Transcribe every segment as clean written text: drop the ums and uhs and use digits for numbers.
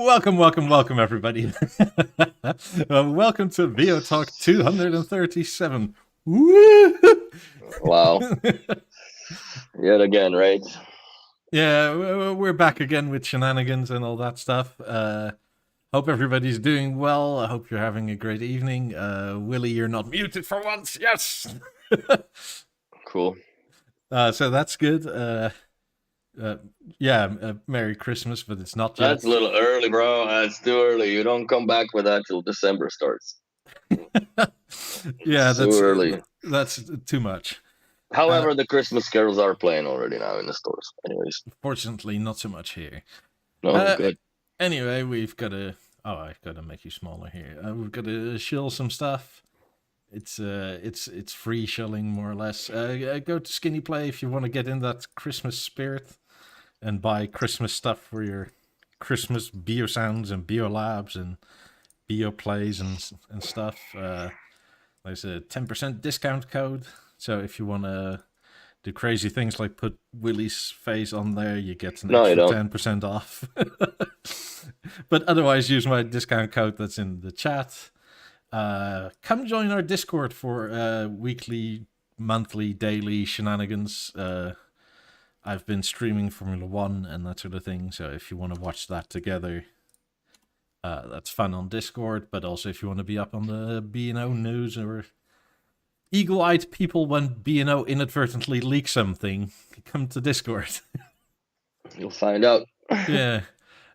Welcome, everybody. Welcome to BeoTalk 237. Woo! Wow. Yet again, right? Yeah, we're back again with shenanigans and all that stuff. Hope everybody's doing well. I hope you're having a great evening. Willie, you're not muted for once. Yes! Cool. So that's good. Merry Christmas, but it's not yet. That's a little early, bro. That's too early. You don't come back with that till December starts. Yeah, It's too early. that's too much. However, the Christmas carols are playing already now in the stores. Anyways, Fortunately, not so much here. no, good. Anyway, we've got to. Oh, I've got to make you smaller here. We've got to shill some stuff. It's free shilling more or less. Go to Skinny Play if you want to get in that Christmas spirit and buy Christmas stuff for your Christmas Beosounds and Beolabs and Beoplays and stuff. There's a 10% discount code. So if you want to do crazy things like put Willie's face on there, you get an extra 10% off. But otherwise, use my discount code that's in the chat. Come join our Discord for weekly, monthly, daily shenanigans. I've been streaming Formula 1 and that sort of thing, so if you want to watch that together, that's fun on Discord. But also if you want to be up on the B&O news or eagle-eyed people when B&O inadvertently leaks something, come to Discord. You'll find out. Yeah.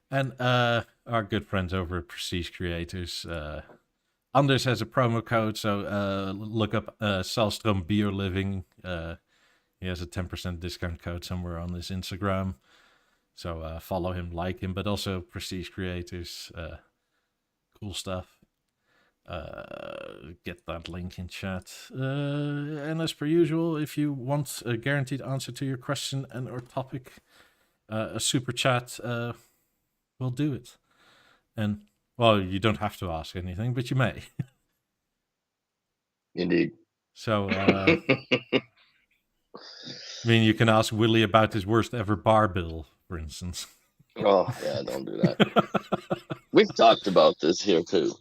And our good friends over at Prestige Creators, Anders has a promo code, so look up Salstrom Bio Living. He has a 10% discount code somewhere on his Instagram. So follow him, like him, but also Prestige Creators. Cool stuff. Get that link in chat. And as per usual, if you want a guaranteed answer to your question and or topic, a super chat, we'll do it. And, well, you don't have to ask anything, but you may. Indeed. So, I mean, you can ask Willie about his worst ever bar bill, for instance. Oh, yeah, don't do that. We've talked about this here, too.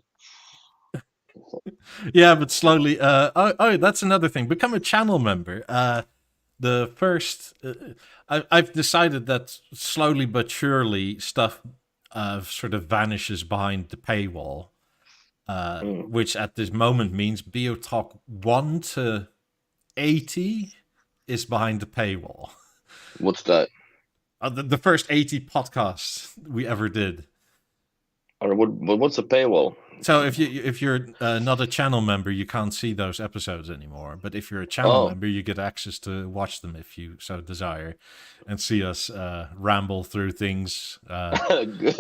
Yeah, but slowly. That's another thing. Become a channel member. The first, I've decided that slowly but surely stuff sort of vanishes behind the paywall, which at this moment means BeoTalk 1 to 80 is behind the paywall. What's that? The first 80 podcasts we ever did. Or what's a paywall? So if you're not a channel member, you can't see those episodes anymore. But if you're a channel member, you get access to watch them if you so desire, and see us ramble through things.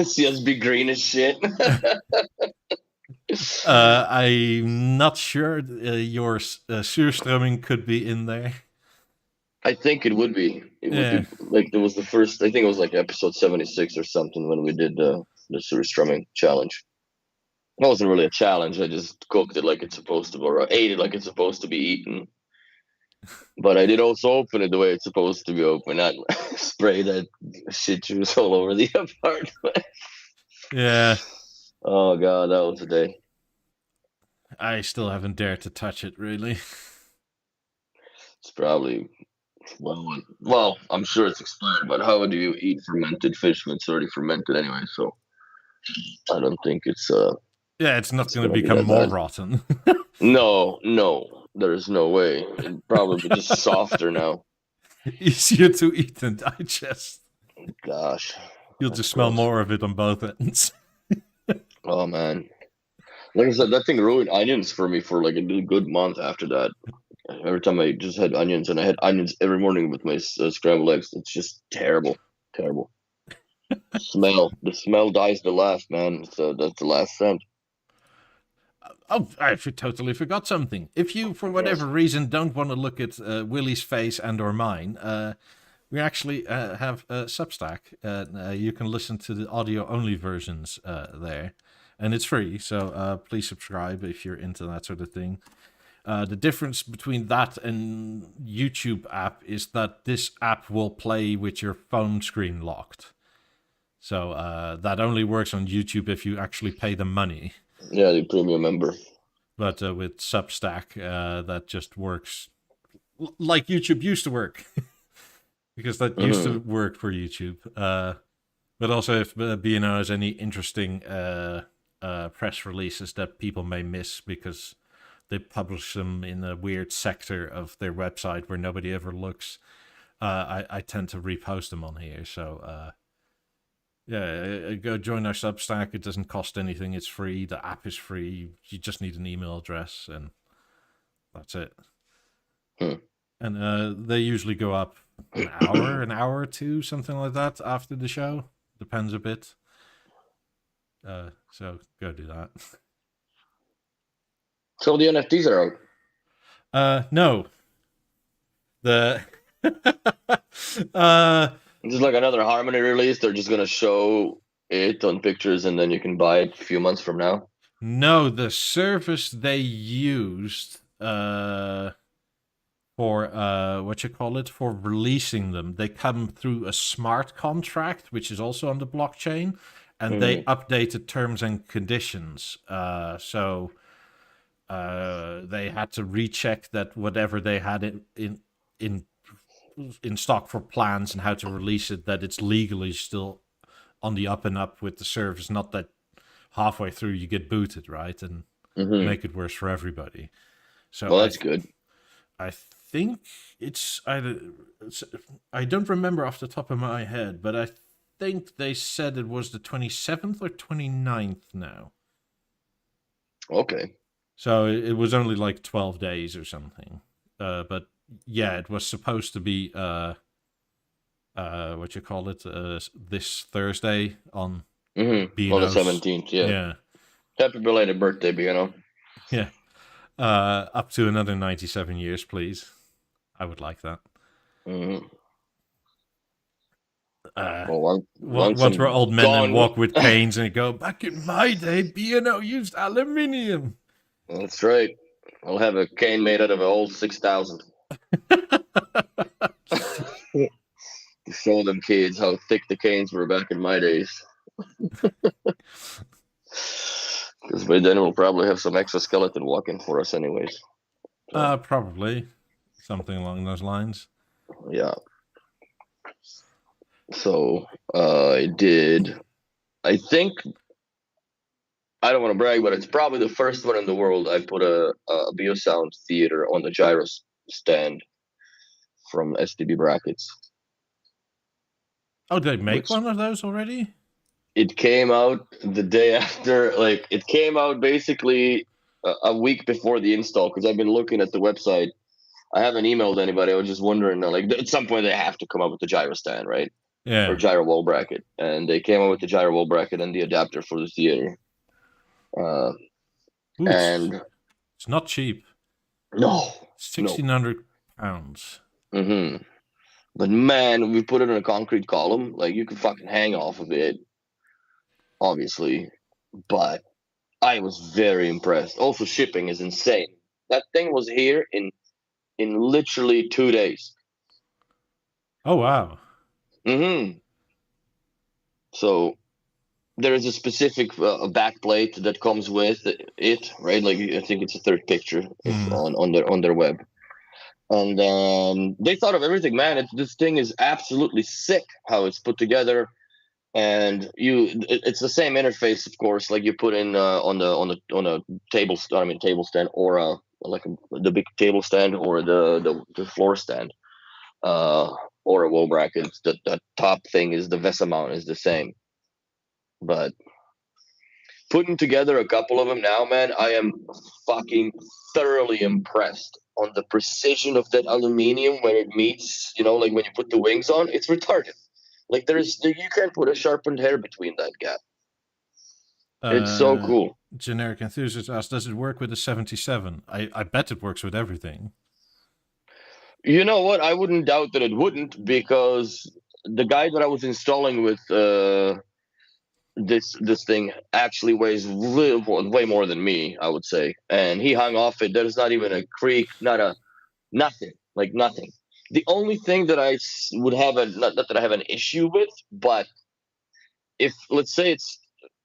See us be green as shit. I'm not sure your Suurstroming could be in there. I think it would be. It would be like there was the first. I think it was like episode 76 or something when we did the Suurstroming challenge. It wasn't really a challenge. I just cooked it like it's supposed to be, or ate it like it's supposed to be eaten. But I did also open it the way it's supposed to be open, not spray that shit juice all over the apartment. Yeah. Oh god, that was a day. I still haven't dared to touch it, really. It's probably well, I'm sure it's expired, but how do you eat fermented fish when it's already fermented anyway? So I don't think it's yeah, it's not going to become more rotten. No, there's no way. It'd probably be just softer now. Easier to eat and digest. Gosh. You'll just smell more of it on both ends. Oh, man. Like I said, that thing ruined onions for me for like a good month after that. Every time I just had onions, and I had onions every morning with my scrambled eggs. It's just terrible. Terrible. The smell dies the last, man. So that's the last scent. Oh, I totally forgot something. If you, for whatever reason, don't want to look at Willie's face and or mine, we actually have a Substack. You can listen to the audio-only versions there, and it's free, so please subscribe if you're into that sort of thing. The difference between that and YouTube app is that this app will play with your phone screen locked. So that only works on YouTube if you actually pay the money. Yeah, the premium member. But with Substack, that just works like YouTube used to work. Because that used to work for YouTube. But also if B&O has any interesting press releases that people may miss because they publish them in a weird sector of their website where nobody ever looks, I tend to repost them on here. So go join our Substack. It doesn't cost anything. It's free. The app is free. You just need an email address, and that's it. And they usually go up an hour or two, something like that, after the show. Depends a bit. So go do that. So the NFTs are out. No. The this is like another Harmony release. They're just gonna show it on pictures, and then you can buy it a few months from now. No, the service they used for for releasing them, they come through a smart contract, which is also on the blockchain, and they updated terms and conditions. So they had to recheck that whatever they had in stock for plans and how to release it, that it's legally still on the up and up with the service, not that halfway through you get booted, right, and make it worse for everybody. So well, that's good. I think I don't remember off the top of my head, but I think they said it was the 27th or 29th now. Okay. So it was only like 12 days or something. But yeah, it was supposed to be this Thursday on B&O's. On the 17th, yeah. Happy belated birthday, B&O. Yeah. Up to another 97 years, please. I would like that. Once we're old men and walk with canes and go, back in my day, B&O used aluminium. That's right. I'll have a cane made out of an old 6000. To show them kids how thick the canes were back in my days. Because by then we'll probably have some exoskeleton walking for us anyways. So. Probably. Something along those lines. Yeah. So I think, I don't want to brag, but it's probably the first one in the world I put a Beosound theater on the gyro stand from STB Brackets. Oh, did they make one of those already? It came out the day after, like, it came out basically a week before the install, because I've been looking at the website. I haven't emailed anybody. I was just wondering, like, at some point they have to come up with the gyro stand, right? Yeah. Or gyro wall bracket. And they came out with the gyro wall bracket and the adapter for the theater. And it's not cheap. No. £1,600. But man, we put it in a concrete column. Like, you could fucking hang off of it, obviously. But I was very impressed. Also, shipping is insane. That thing was here in literally 2 days. Oh, wow. So there is a specific backplate that comes with it, right? Like, I think it's the third picture on their web. And they thought of everything, man. This thing is absolutely sick how it's put together. And it's the same interface, of course, like you put in on a table stand, or the big table stand, or the floor stand, or a wall bracket. The top thing is the VESA mount is the same. But putting together a couple of them now, man, I am fucking thoroughly impressed on the precision of that aluminium when it meets, like when you put the wings on, it's retarded. Like, you can't put a sharpened hair between that gap. It's so cool. Generic Enthusiast asked, does it work with the 77? I bet it works with everything. You know what? I wouldn't doubt that it wouldn't, because the guy that I was installing with this thing actually weighs way more than me, I would say. And he hung off it. There's not even a creak, nothing. The only thing that I would have not that I have an issue with, but if let's say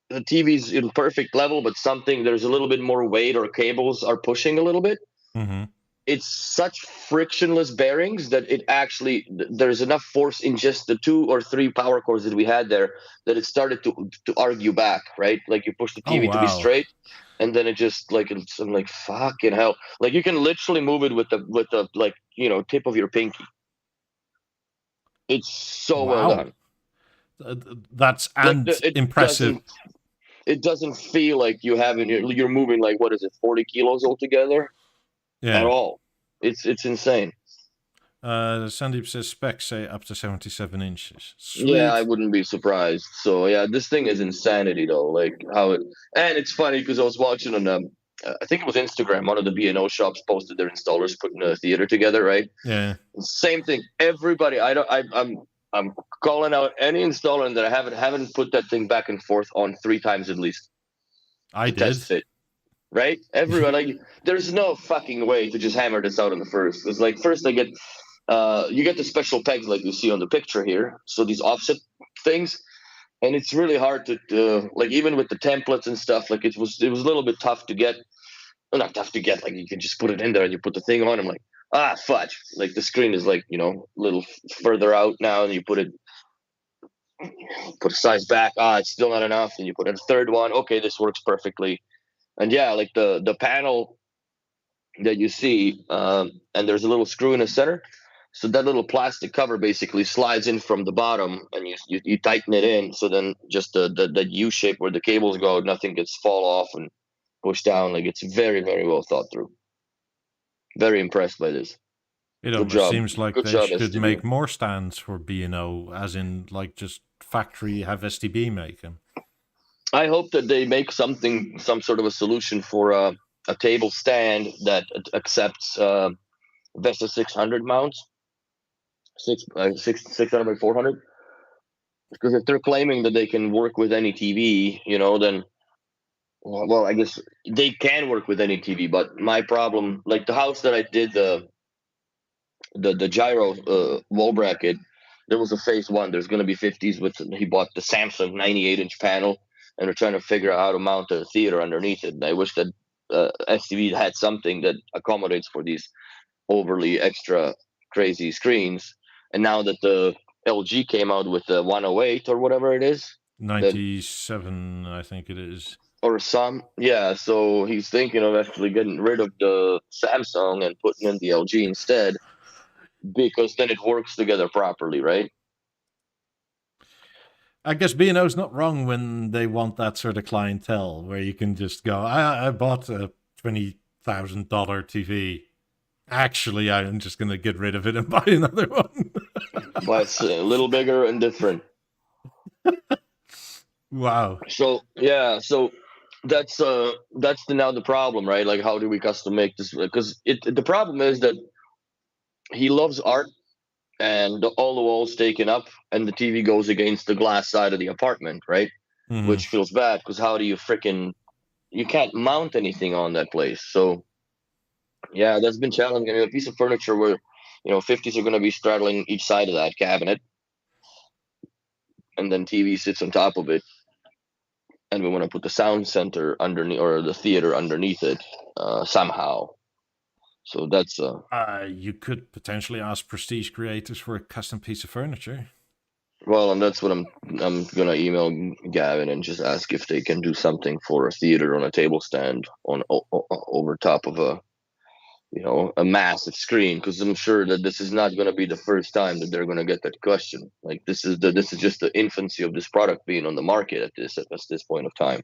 the TV's in perfect level, but there's a little bit more weight or cables are pushing a little bit. Mm-hmm. It's such frictionless bearings that it actually there's enough force in just the 2 or 3 power cords that we had there that it started to argue back, right? Like you push the Oh, TV to be wow. straight, and then it just like I'm like fucking hell. Like you can literally move it with the like tip of your pinky. It's so well Wow. done. That's Like impressive. it doesn't feel like you're moving like what is it 40 kilos altogether at Yeah. all. It's insane. Sandeep says specs say up to 77 inches. Yeah, I Sweet. wouldn't be surprised. So yeah, this thing is insanity though. Like how it, and it's funny because I was watching on I think it was Instagram. One of the B&O shops posted their installers putting a theater together, right? Yeah. Same thing. Everybody, I'm calling out any installer that I haven't put that thing back and forth on 3 times at least I to did. test fit. Right? Everyone like there's no fucking way to just hammer this out on the first. It's like first I get you get the special pegs like you see on the picture here. So these offset things, and it's really hard to like even with the templates and stuff. Like it was a little bit tough to get. Well, not tough to get. Like you can just put it in there and you put the thing on. I'm like fudge. Like the screen is like a little further out now, and you put a size back. It's still not enough. And you put in a third one. Okay, this works perfectly. And yeah, like the panel that you see, and there's a little screw in the center. So that little plastic cover basically slides in from the bottom, and you tighten it in. So then just the U shape where the cables go, nothing gets fall off and pushed down. Like it's very very well thought through. Very impressed by this. It Good almost job. seems like Good they job, should STB. make more stands for B&O, as in like just factory have STB make them. I hope that they make some sort of a solution for a table stand that accepts Vesta 600 mounts, 600 by 400. Because if they're claiming that they can work with any TV, then well, I guess they can work with any TV. But my problem, like the house that I did the gyro wall bracket, there was a phase one. There's going to be 50s with. He bought the Samsung 98-inch panel, and we're trying to figure out how to mount a theater underneath it. And I wish that STV had something that accommodates for these overly extra crazy screens. And now that the LG came out with the 108 or whatever it is, 97, I think it is. or some, yeah. So he's thinking of actually getting rid of the Samsung and putting in the LG instead, because then it works together properly, right? I guess B&O's not wrong when they want that sort of clientele where you can just go, I bought a $20,000 TV. Actually, I'm just going to get rid of it and buy another one. But it's a little bigger and different. Wow. So yeah, so that's now the problem, right? Like how do we custom make this? Because the problem is that he loves art, and all the walls taken up, and the TV goes against the glass side of the apartment, right? Mhm. Which feels bad because how do you can't mount anything on that place. So yeah, that's been challenging. I mean, a piece of furniture where 50s are going to be straddling each side of that cabinet, and then TV sits on top of it, and we want to put the sound center underneath or the theater underneath it somehow. So that's you could potentially ask Prestige Creators for a custom piece of furniture. well, and that's what I'm gonna email Gavin and just ask if they can do something for a theater on a table stand over top of a massive screen, because I'm sure that this is not going to be the first time that they're going to get that question. Like this is just the infancy of this product being on the market at this point of time.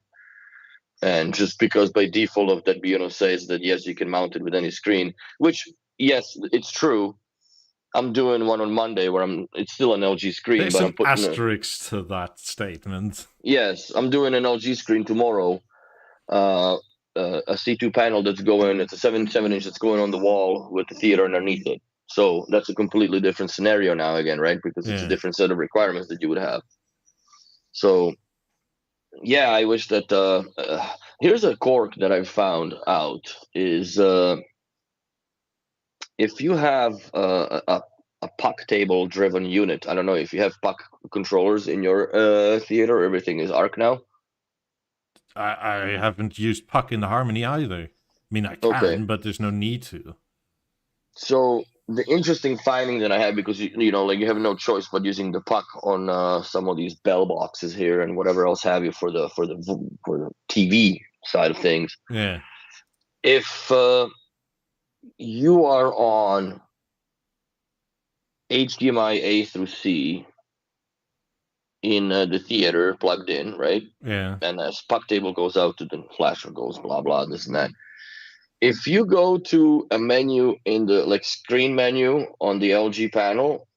And just because by default of that says that yes, you can mount it with any screen, which yes, it's true. I'm doing one on Monday where it's still an LG screen, There's but some I'm putting asterisks to that statement. yes, I'm doing an LG screen tomorrow. A C2 panel that's going. It's a 7.7 inch that's going on the wall with the theater underneath it. So that's a completely different scenario now again, right? Because it's a different set of requirements that you would have. So yeah, I wish that here's a quirk that I've found out is if you have a puck table driven unit. I don't know if you have puck controllers in your theater. Everything is Arc now. I haven't used puck in the Harmony either. I mean, I Okay. can, but there's no need to. So the interesting finding that I had, because you know, like, you have no choice but using the puck on some of these bell boxes here and whatever else have you for the TV side of things. Yeah. If you are on HDMI A through C in the theater plugged in, right? Yeah. And as puck table goes out to the flasher goes blah blah this and that. If you go to a menu in the like screen menu on the LG panel,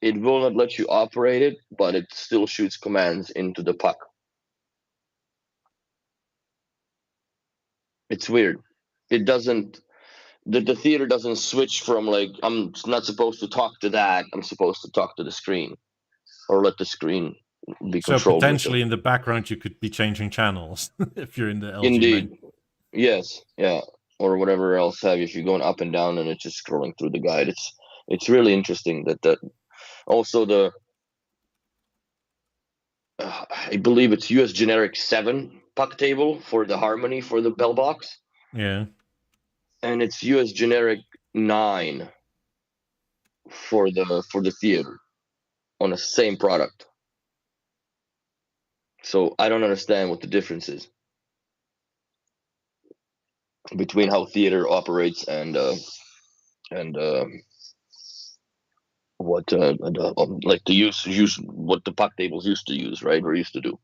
it will not let you operate it, but it still shoots commands into the puck. It's weird. It doesn't. The theater doesn't switch from like, I'm not supposed to talk to that. I'm supposed to talk to the screen, or let the screen be So controlled. potentially in the background you could be changing channels if you're in the LG Indeed. menu. Yes. Yeah. Or whatever else have you. If you're going up and down and it's just scrolling through the guide, it's really interesting that also the I believe it's US generic 7 puck table for the Harmony for the bell box, Yeah. and it's US generic 9 for the theater on the same product. So I don't understand what the difference is between how theater operates and what like the use what the puck tables used to use, right? Or used to do.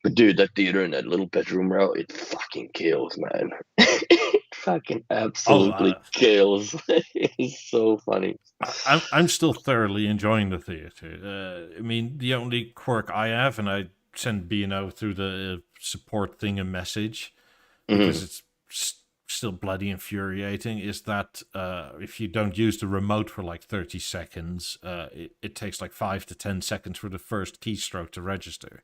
But dude, that theater in that little bedroom row, it fucking kills, man. It fucking absolutely kills. It's so funny. I'm still thoroughly enjoying the theater. I mean, the only quirk I have, and I send B&O through the support thing a message, because it's still bloody infuriating, is that if you don't use the remote for like 30 seconds, it takes like 5 to 10 seconds for the first keystroke to register.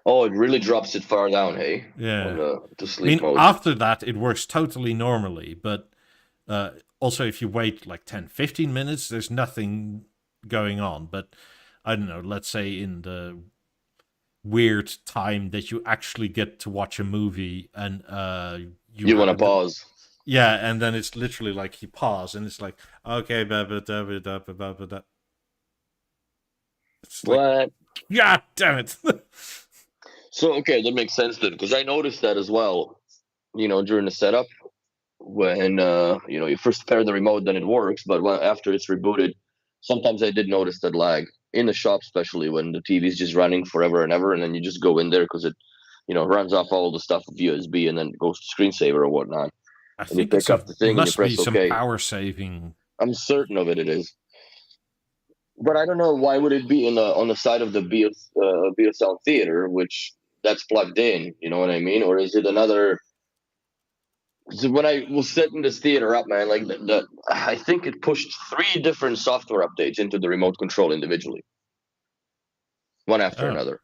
Oh, it really drops it far down, hey? Yeah. On the sleep mode. After that, it works totally normally, but also if you wait like 10, 15 minutes, there's nothing going on. But I don't know, let's say in the weird time that you actually get to watch a movie and you want to pause. Yeah, and then it's literally like you pause and it's like, okay, it's what? Like, yeah, damn it. So, okay, that makes sense then, because I noticed that as well, you know, during the setup, when, you know, you first pair the remote, then it works, but after it's rebooted, sometimes I did notice that lag in the shop, especially when the TV is just running forever and ever, and then you just go in there because it, you know, runs off all the stuff with USB and then it goes to screensaver or whatnot. I And you think pick up the thing and you press some OK. power saving. I'm certain of it. It is. But I don't know, why would it be on the side of the Beosound theater, which that's plugged in, you know what I mean? Or is it another? So when I was setting this theater up, man, like I think it pushed 3 different software updates into the remote control individually, one after another.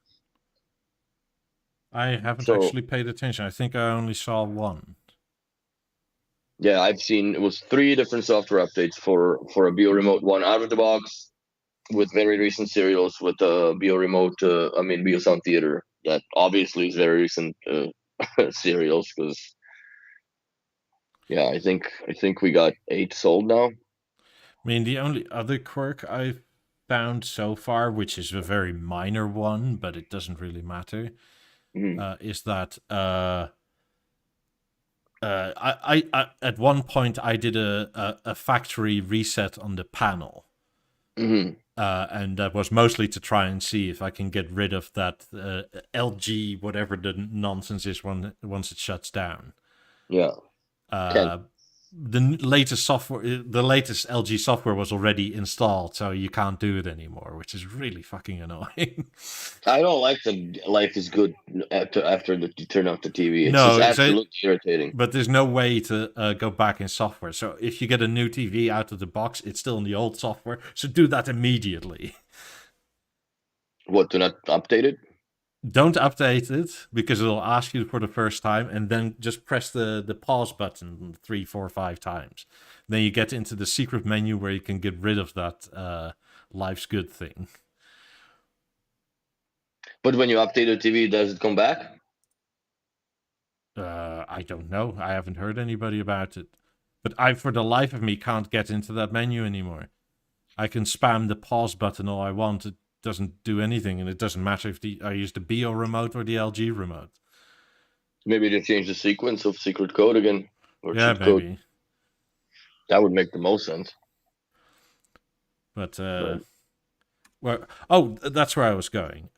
I haven't actually paid attention. I think I only saw one. Yeah, I've seen it was 3 different software updates for a Beo remote, one out of the box with very recent serials with the Beo remote. I mean Beosound theater that obviously is very recent serials, because yeah, I think we got 8 sold now. I mean, the only other quirk I've found so far, which is a very minor one, but it doesn't really matter, is that I at one point I did a factory reset on the panel, and that was mostly to try and see if I can get rid of that LG whatever the nonsense is once it shuts down. Yeah. The latest LG software was already installed, so you can't do it anymore, which is really fucking annoying. I don't like the life is good after you turn off the TV. It's No, just absolutely irritating. But there's no way to go back in software. So if you get a new TV out of the box, it's still in the old software. So do that immediately. What, to not update it? don't update it because it'll ask you for the first time, and then just press the pause button 3, 4, 5 times. Then you get into the secret menu where you can get rid of that life's good thing. But when you update the TV, does it come back? I don't know. I haven't heard anybody about it. But I, for the life of me, can't get into that menu anymore. I can spam the pause button all I want. It doesn't do anything, and it doesn't matter if I use the Beo remote or the LG remote. Maybe they change the sequence of secret code again, or Yeah, cheat code. maybe. That would make the most sense. But well, that's where I was going.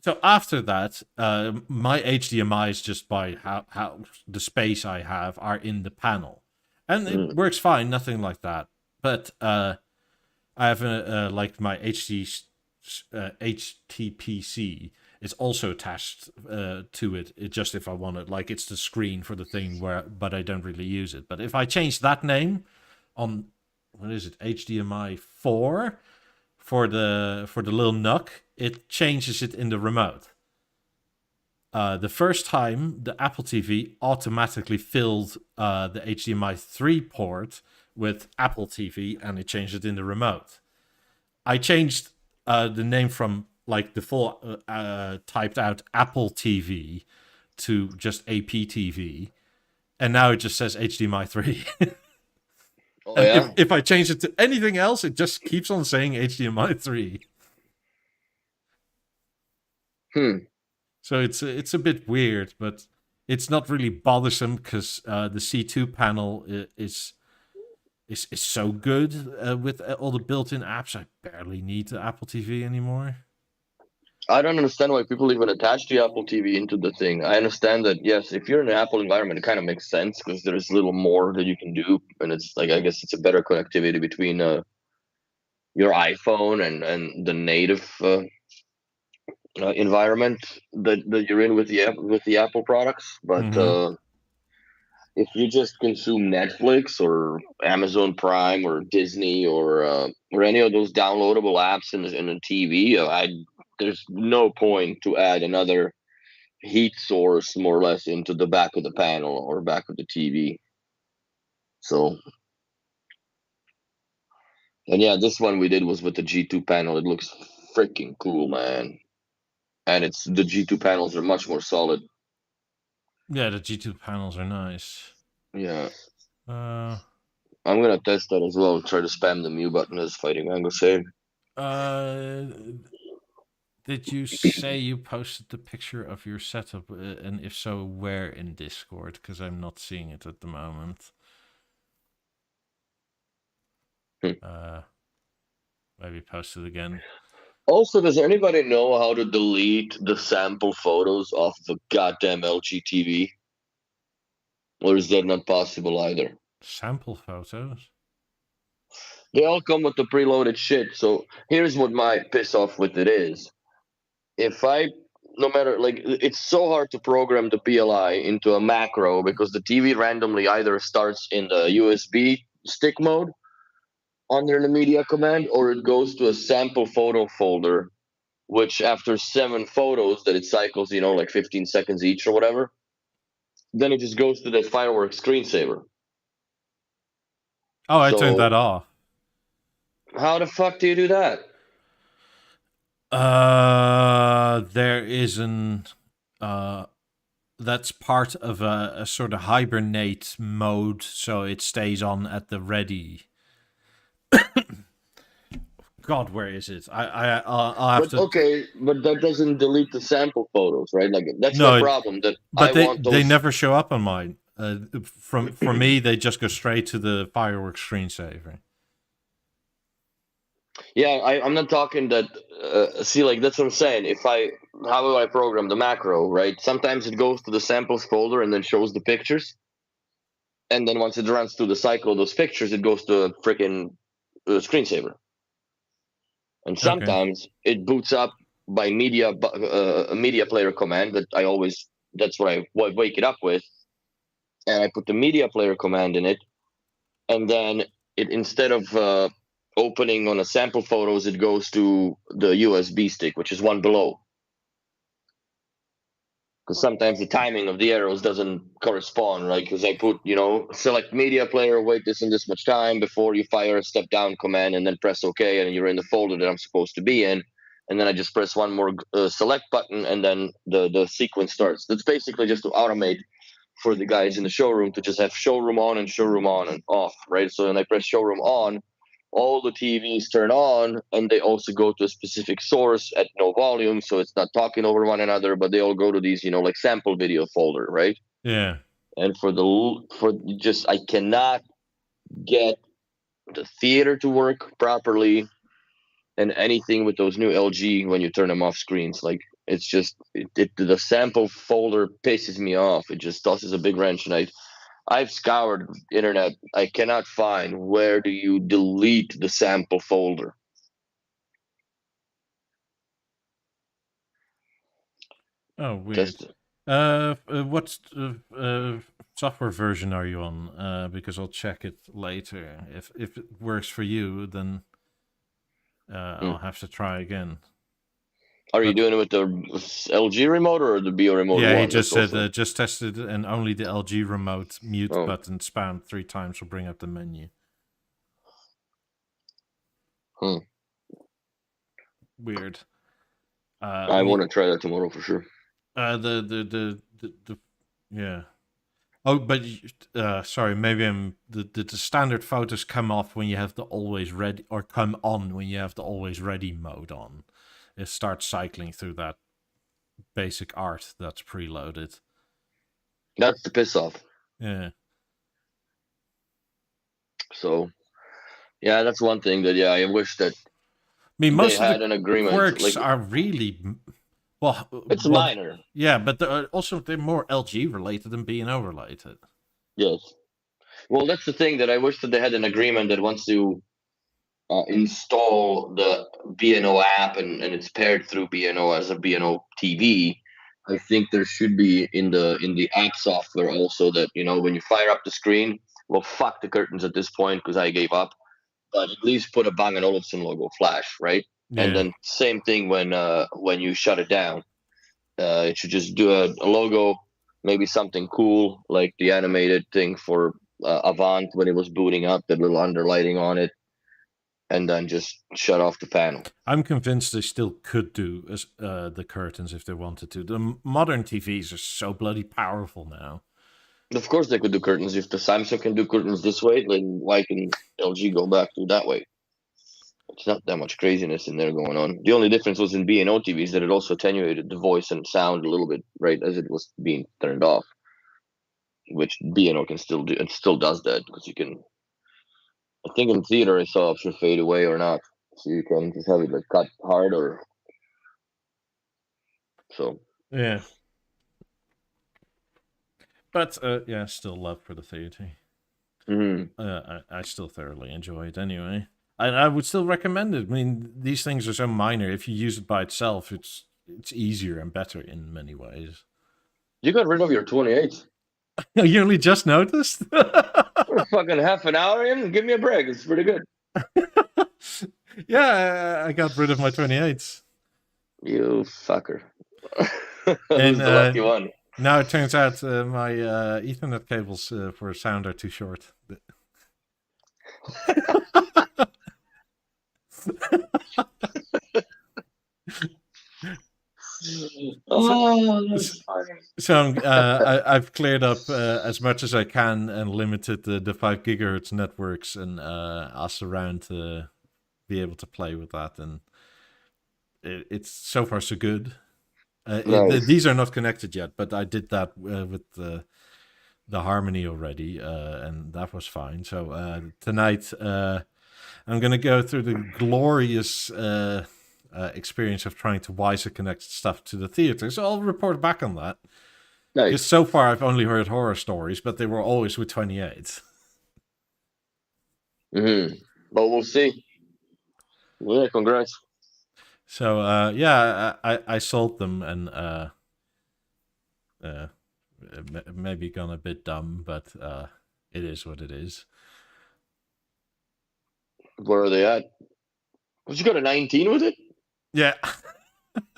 So after that, my HDMIs, just by how the space I have, are in the panel, and it works fine, nothing like that. But I have like my HTPC is also attached to it. It just if I want it, like it's the screen for the thing but I don't really use it. But if I change that name on what is it, HDMI 4 for the little nook, it changes it in the remote. The first time, the Apple TV automatically filled the HDMI 3 port with Apple TV, and it changed it in the remote. I changed the name from like the full typed out Apple TV to just APTV, and now it just says HDMI 3. Oh, And yeah? if I change it to anything else, it just keeps on saying HDMI 3. So it's a bit weird, but it's not really bothersome because the C2 panel is so good with all the built-in apps. I barely need the Apple TV anymore. I don't understand why people even attach the Apple TV into the thing. I understand that, yes, if you're in an Apple environment, it kind of makes sense because there's a little more that you can do. And it's like, I guess it's a better connectivity between your iPhone and the native environment that you're in with the Apple products. But if you just consume Netflix or Amazon Prime or Disney or any of those downloadable apps in the TV, there's no point to add another heat source more or less into the back of the panel or back of the TV. So, and yeah, this one we did was with the G2 panel. It looks freaking cool, man. And it's the G2 panels are much more solid. Yeah, the G2 panels are nice. Yeah. Uh, I'm gonna test that as well. Try to spam the mute button as Fighting Mango said. Did you say you posted the picture of your setup? And if so, where in Discord? Because I'm not seeing it at the moment. Maybe post it again. Also, does anybody know how to delete the sample photos off the goddamn LG TV? Or is that not possible either? Sample photos? They all come with the preloaded shit. So here's what my piss off with it is. If I, no matter, like, it's so hard to program the PLI into a macro because the TV randomly either starts in the USB stick mode under the media command or it goes to a sample photo folder, which after 7 photos that it cycles, like 15 seconds each or whatever, then it just goes to that fireworks screensaver. Oh, I turned that off. How the fuck do you do that? There is that's part of a sort of hibernate mode, so it stays on at the ready. God, where is it? I'll have to. Okay, but that doesn't delete the sample photos, right? Like that's the problem. But they never show up on mine. For me, they just go straight to the fireworks screensaver. Yeah, I'm not talking that. See, like that's what I'm saying. How do I program the macro, right? Sometimes it goes to the samples folder and then shows the pictures, and then once it runs through the cycle of those pictures, it goes to a freaking screensaver. And sometimes it boots up by media player command that's what I wake it up with, and I put the media player command in it, and then it instead of opening on a sample photos, it goes to the USB stick, which is one below. Because sometimes the timing of the arrows doesn't correspond, right? Because I put, select media player, wait this and this much time before you fire a step down command, and then press OK, and you're in the folder that I'm supposed to be in. And then I just press one more select button, and then the sequence starts. That's basically just to automate for the guys in the showroom to just have showroom on and off, right? So when I press showroom on, all the TVs turn on, and they also go to a specific source at no volume, so it's not talking over one another, but they all go to these, like sample video folder, right? Yeah. And I cannot get the theater to work properly, and anything with those new LG when you turn them off screens, like it's just the sample folder pisses me off. It just tosses a big wrench, and I've scoured internet. I cannot find where do you delete the sample folder. Oh, weird. What software version are you on? Because I'll check it later. If it works for you, then I'll have to try again. Are you doing it with the LG remote or the Beo remote? Yeah, he just said just tested it, and only the LG remote mute button spammed 3 times will bring up the menu. Weird. I want to try that tomorrow for sure. Yeah. Oh, but sorry, maybe the standard photos come off when you have the always ready, or come on when you have the always ready mode on. It starts cycling through that basic art that's preloaded. That's the piss off. Yeah. So, yeah, that's one thing that I wish that most they had of the an agreement. Quirks are really it's minor. Yeah, but they're more LG related than B&O related. Yes. Well, that's the thing that I wish that they had an agreement that once you install the B&O app and it's paired through B&O as a B&O TV, I think there should be in the app software also that when you fire up the screen, well, fuck the curtains at this point because I gave up, but at least put a Bang & Olufsen logo flash, right? Yeah. And then same thing when you shut it down, it should just do a logo, maybe something cool like the animated thing for Avant when it was booting up, the little underlighting on it, and then just shut off the panel. I'm convinced they still could do the curtains if they wanted to. The modern TVs are so bloody powerful now. Of course they could do curtains. If the Samsung can do curtains this way, then why can LG go back to that way? It's not that much craziness in there going on. The only difference was in B&O TVs that it also attenuated the voice and sound a little bit, right, as it was being turned off, which B&O can still do. It still does that because you can. I think in theater I saw option fade away or not, so you can just have it like cut hard or so. Yeah. But still love for the theater. Mm-hmm. I still thoroughly enjoy it anyway. I would still recommend it. I mean, these things are so minor. If you use it by itself, it's easier and better in many ways. You got rid of your 28. You only just noticed? We're fucking half an hour in. Give me a break. It's pretty good. Yeah, I got rid of my 28s. You fucker. Who's the lucky one? Now it turns out my Ethernet cables for sound are too short. So I've cleared up as much as I can and limited the 5 gigahertz networks and asked around to be able to play with that, and it's so far so good. Nice. These are not connected yet, but I did that with the Harmony already, and that was fine. So tonight I'm going to go through the glorious experience of trying to WiSA connect stuff to the theater. So I'll report back on that. Nice. Because so far I've only heard horror stories, but they were always with 28. Mm-hmm. But we'll see. Yeah, congrats. So I sold them, and maybe gone a bit dumb, but it is what it is. Where are they at? Did you go to 19 with it? Yeah.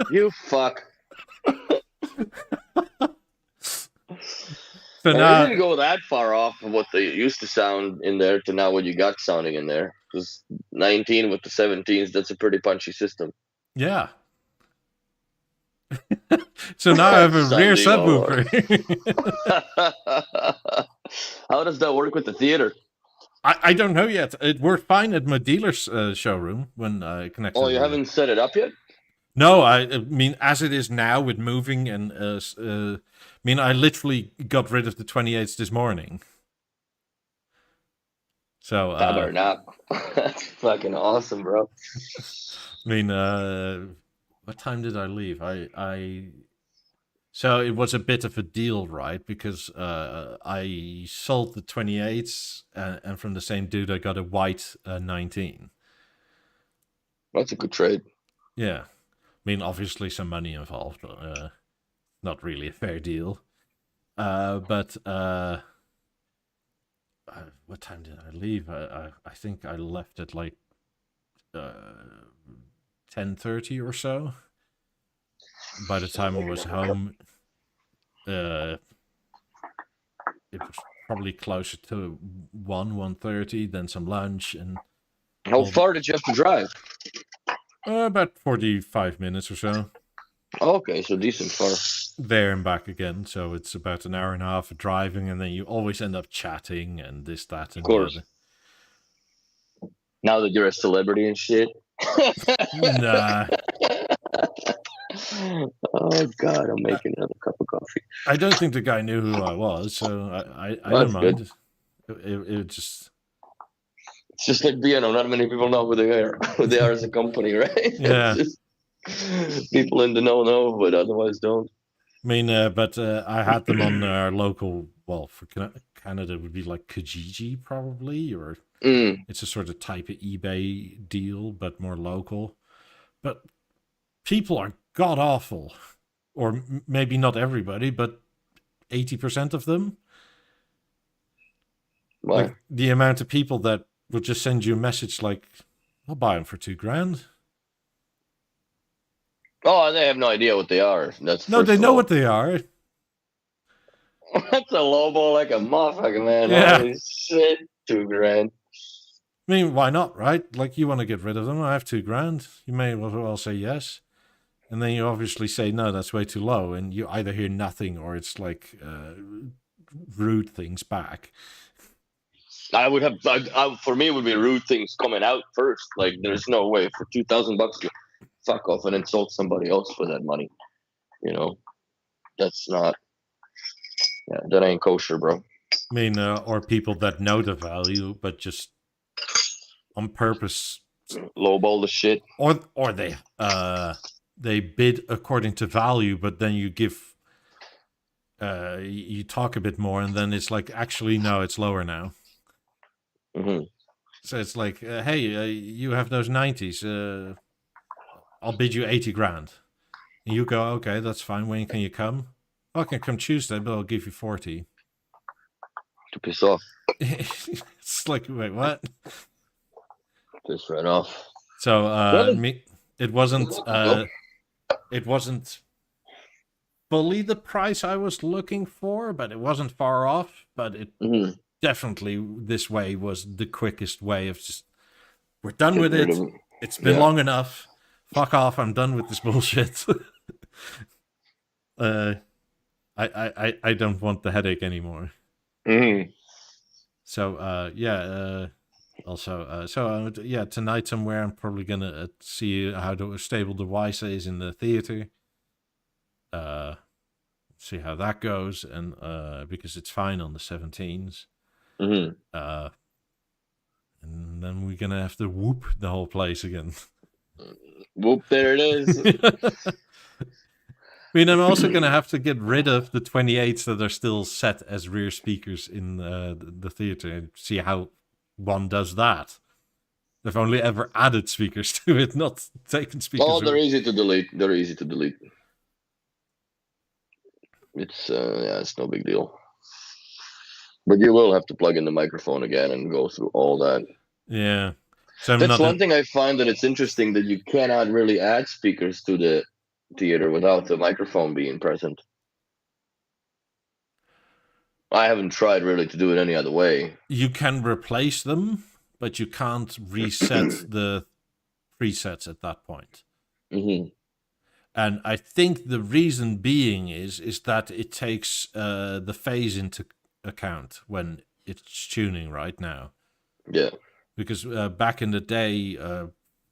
You fuck. So It now, didn't go that far off from what they used to sound in there to now what you got sounding in there. Because 19 with the 17s, that's a pretty punchy system. yeah. So now I have a rear Sounding all subwoofer. How does that work with the theater? I don't know yet. It worked fine at my dealer's showroom when I connected. Oh, you haven't set it up yet? No, I mean, as it is now with moving and I mean, I literally got rid of the 28s this morning. So Tabernacle. That's fucking awesome, bro. I mean, what time did I leave? So it was a bit of a deal, right? Because I sold the 28s, and from the same dude, I got a white 19. That's a good trade. Yeah. I mean, obviously some money involved. Not really a fair deal. But what time did I leave? I think I left at like 10:30 or so. By the time I was home, it was probably closer to 1:30, then some lunch, and How far did you have to drive? About 45 minutes or so. Okay, so decent far. There and back again, so it's about an hour and a half of driving, and then you always end up chatting and this, that, and Of course. the other. Now that you're a celebrity and shit. Nah. Oh God, I'm making another cup of coffee. I don't think the guy knew who I was, so I don't mind. It just... It's just like Beano. Not many people know who they are as a company, right? Yeah. People in the know, but otherwise don't. I mean, but I had them on our local, well, for Canada it would be like Kijiji probably, or it's a sort of type of eBay deal, but more local. But people are god awful, or maybe not everybody, but 80% of them. Why? Like the amount of people that will just send you a message like, "I'll buy them for $2,000." Oh, they have no idea what they are. That's no, they know what they are. That's a low ball like a motherfucker, man. Yeah. Holy shit, $2,000. I mean, why not, right? Like, you want to get rid of them. I have $2,000. You may as well say yes. And then you obviously say, no, that's way too low. And you either hear nothing or it's like rude things back. I would have, for me, it would be rude things coming out first. Like, there's no way for $2,000 you fuck off and insult somebody else for that money. You know, that's not, that ain't kosher, bro. I mean, or people that know the value, but just on purpose lowball the shit. Or they bid according to value, but then you give, you talk a bit more, and then it's like, actually, no, it's lower now. Mm-hmm. So it's like, hey, you have those 90s. I'll bid you $80,000. And you go, okay, that's fine. When can you come? I can come Tuesday, but I'll give you 40. To piss off. It's like, wait, what? Piss right off. So it wasn't fully the price I was looking for, but it wasn't far off. But it definitely, this way was the quickest way of just, we're done with it. It's been long enough. Fuck off. I'm done with this bullshit. I don't want the headache anymore. So tonight somewhere I'm probably gonna see how stable the Wyse is in the theater. See how that goes, and because it's fine on the 17s. And then we're gonna have to whoop the whole place again. Whoop! There it is. I mean, I'm also going to have to get rid of the 28s that are still set as rear speakers in the theater and see how one does that. I've only ever added speakers to it, not taken speakers. Oh, they're easy to delete. It's it's no big deal. But you will have to plug in the microphone again and go through all that. Yeah. So I'm That's not one in, thing I find that it's interesting that you cannot really add speakers to the theater without the microphone being present. I haven't tried really to do it any other way. you can replace them, but you can't reset the presets at that point. Hmm. And I think the reason being is that it takes the phase into account when it's tuning right now. Yeah. Because back in the day,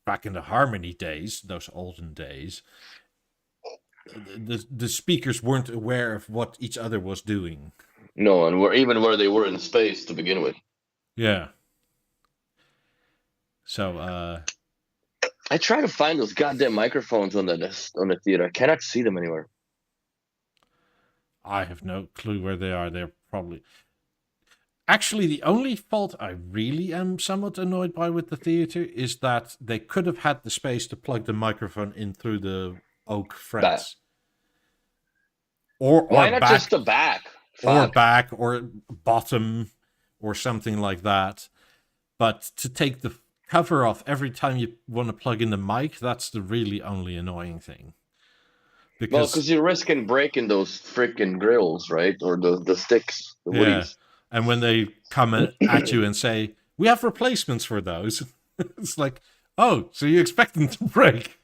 back in the harmony days, those olden days, the speakers weren't aware of what each other was doing. No, and where they were in space to begin with. Yeah. So I try to find those goddamn microphones on the theater. I cannot see them anywhere. I have no clue where they are. They're probably actually the only fault I really am somewhat annoyed by with the theater is that they could have had the space to plug the microphone in through the oak Back. frets. Or Why not back, just the back? or Fuck. back, or bottom, or something like that. But to take the cover off every time you want to plug in the mic, that's the really only annoying thing. Well, because you're risking breaking those freaking grills, right? Or the sticks, the yeah, woodies. and when they come at you and say, "We have replacements for those," it's like, "Oh, so you expect them to break?"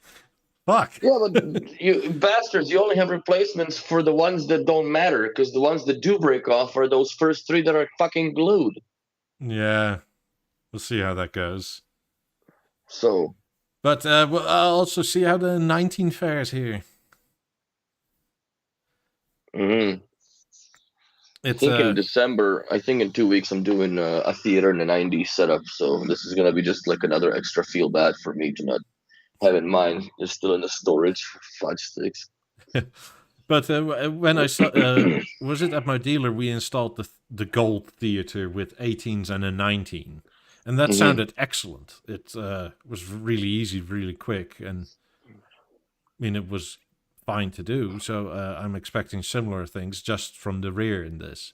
Fuck. Yeah, but you bastards, you only have replacements for the ones that don't matter, because the ones that do break off are those first three that are fucking glued. Yeah, we'll see how that goes. So, But I'll also see how the 19 fares here. I It's think in December, I think in 2 weeks, I'm doing a theater in the 90s setup. So this is gonna be just like another extra feel bad for me to not have in mind. They're still in the storage for fudge sticks. But when I saw, was it at my dealer, we installed the gold theater with 18s and a 19, and that sounded excellent. It was really easy, really quick, and I mean it was fine to do. So I'm expecting similar things just from the rear in this.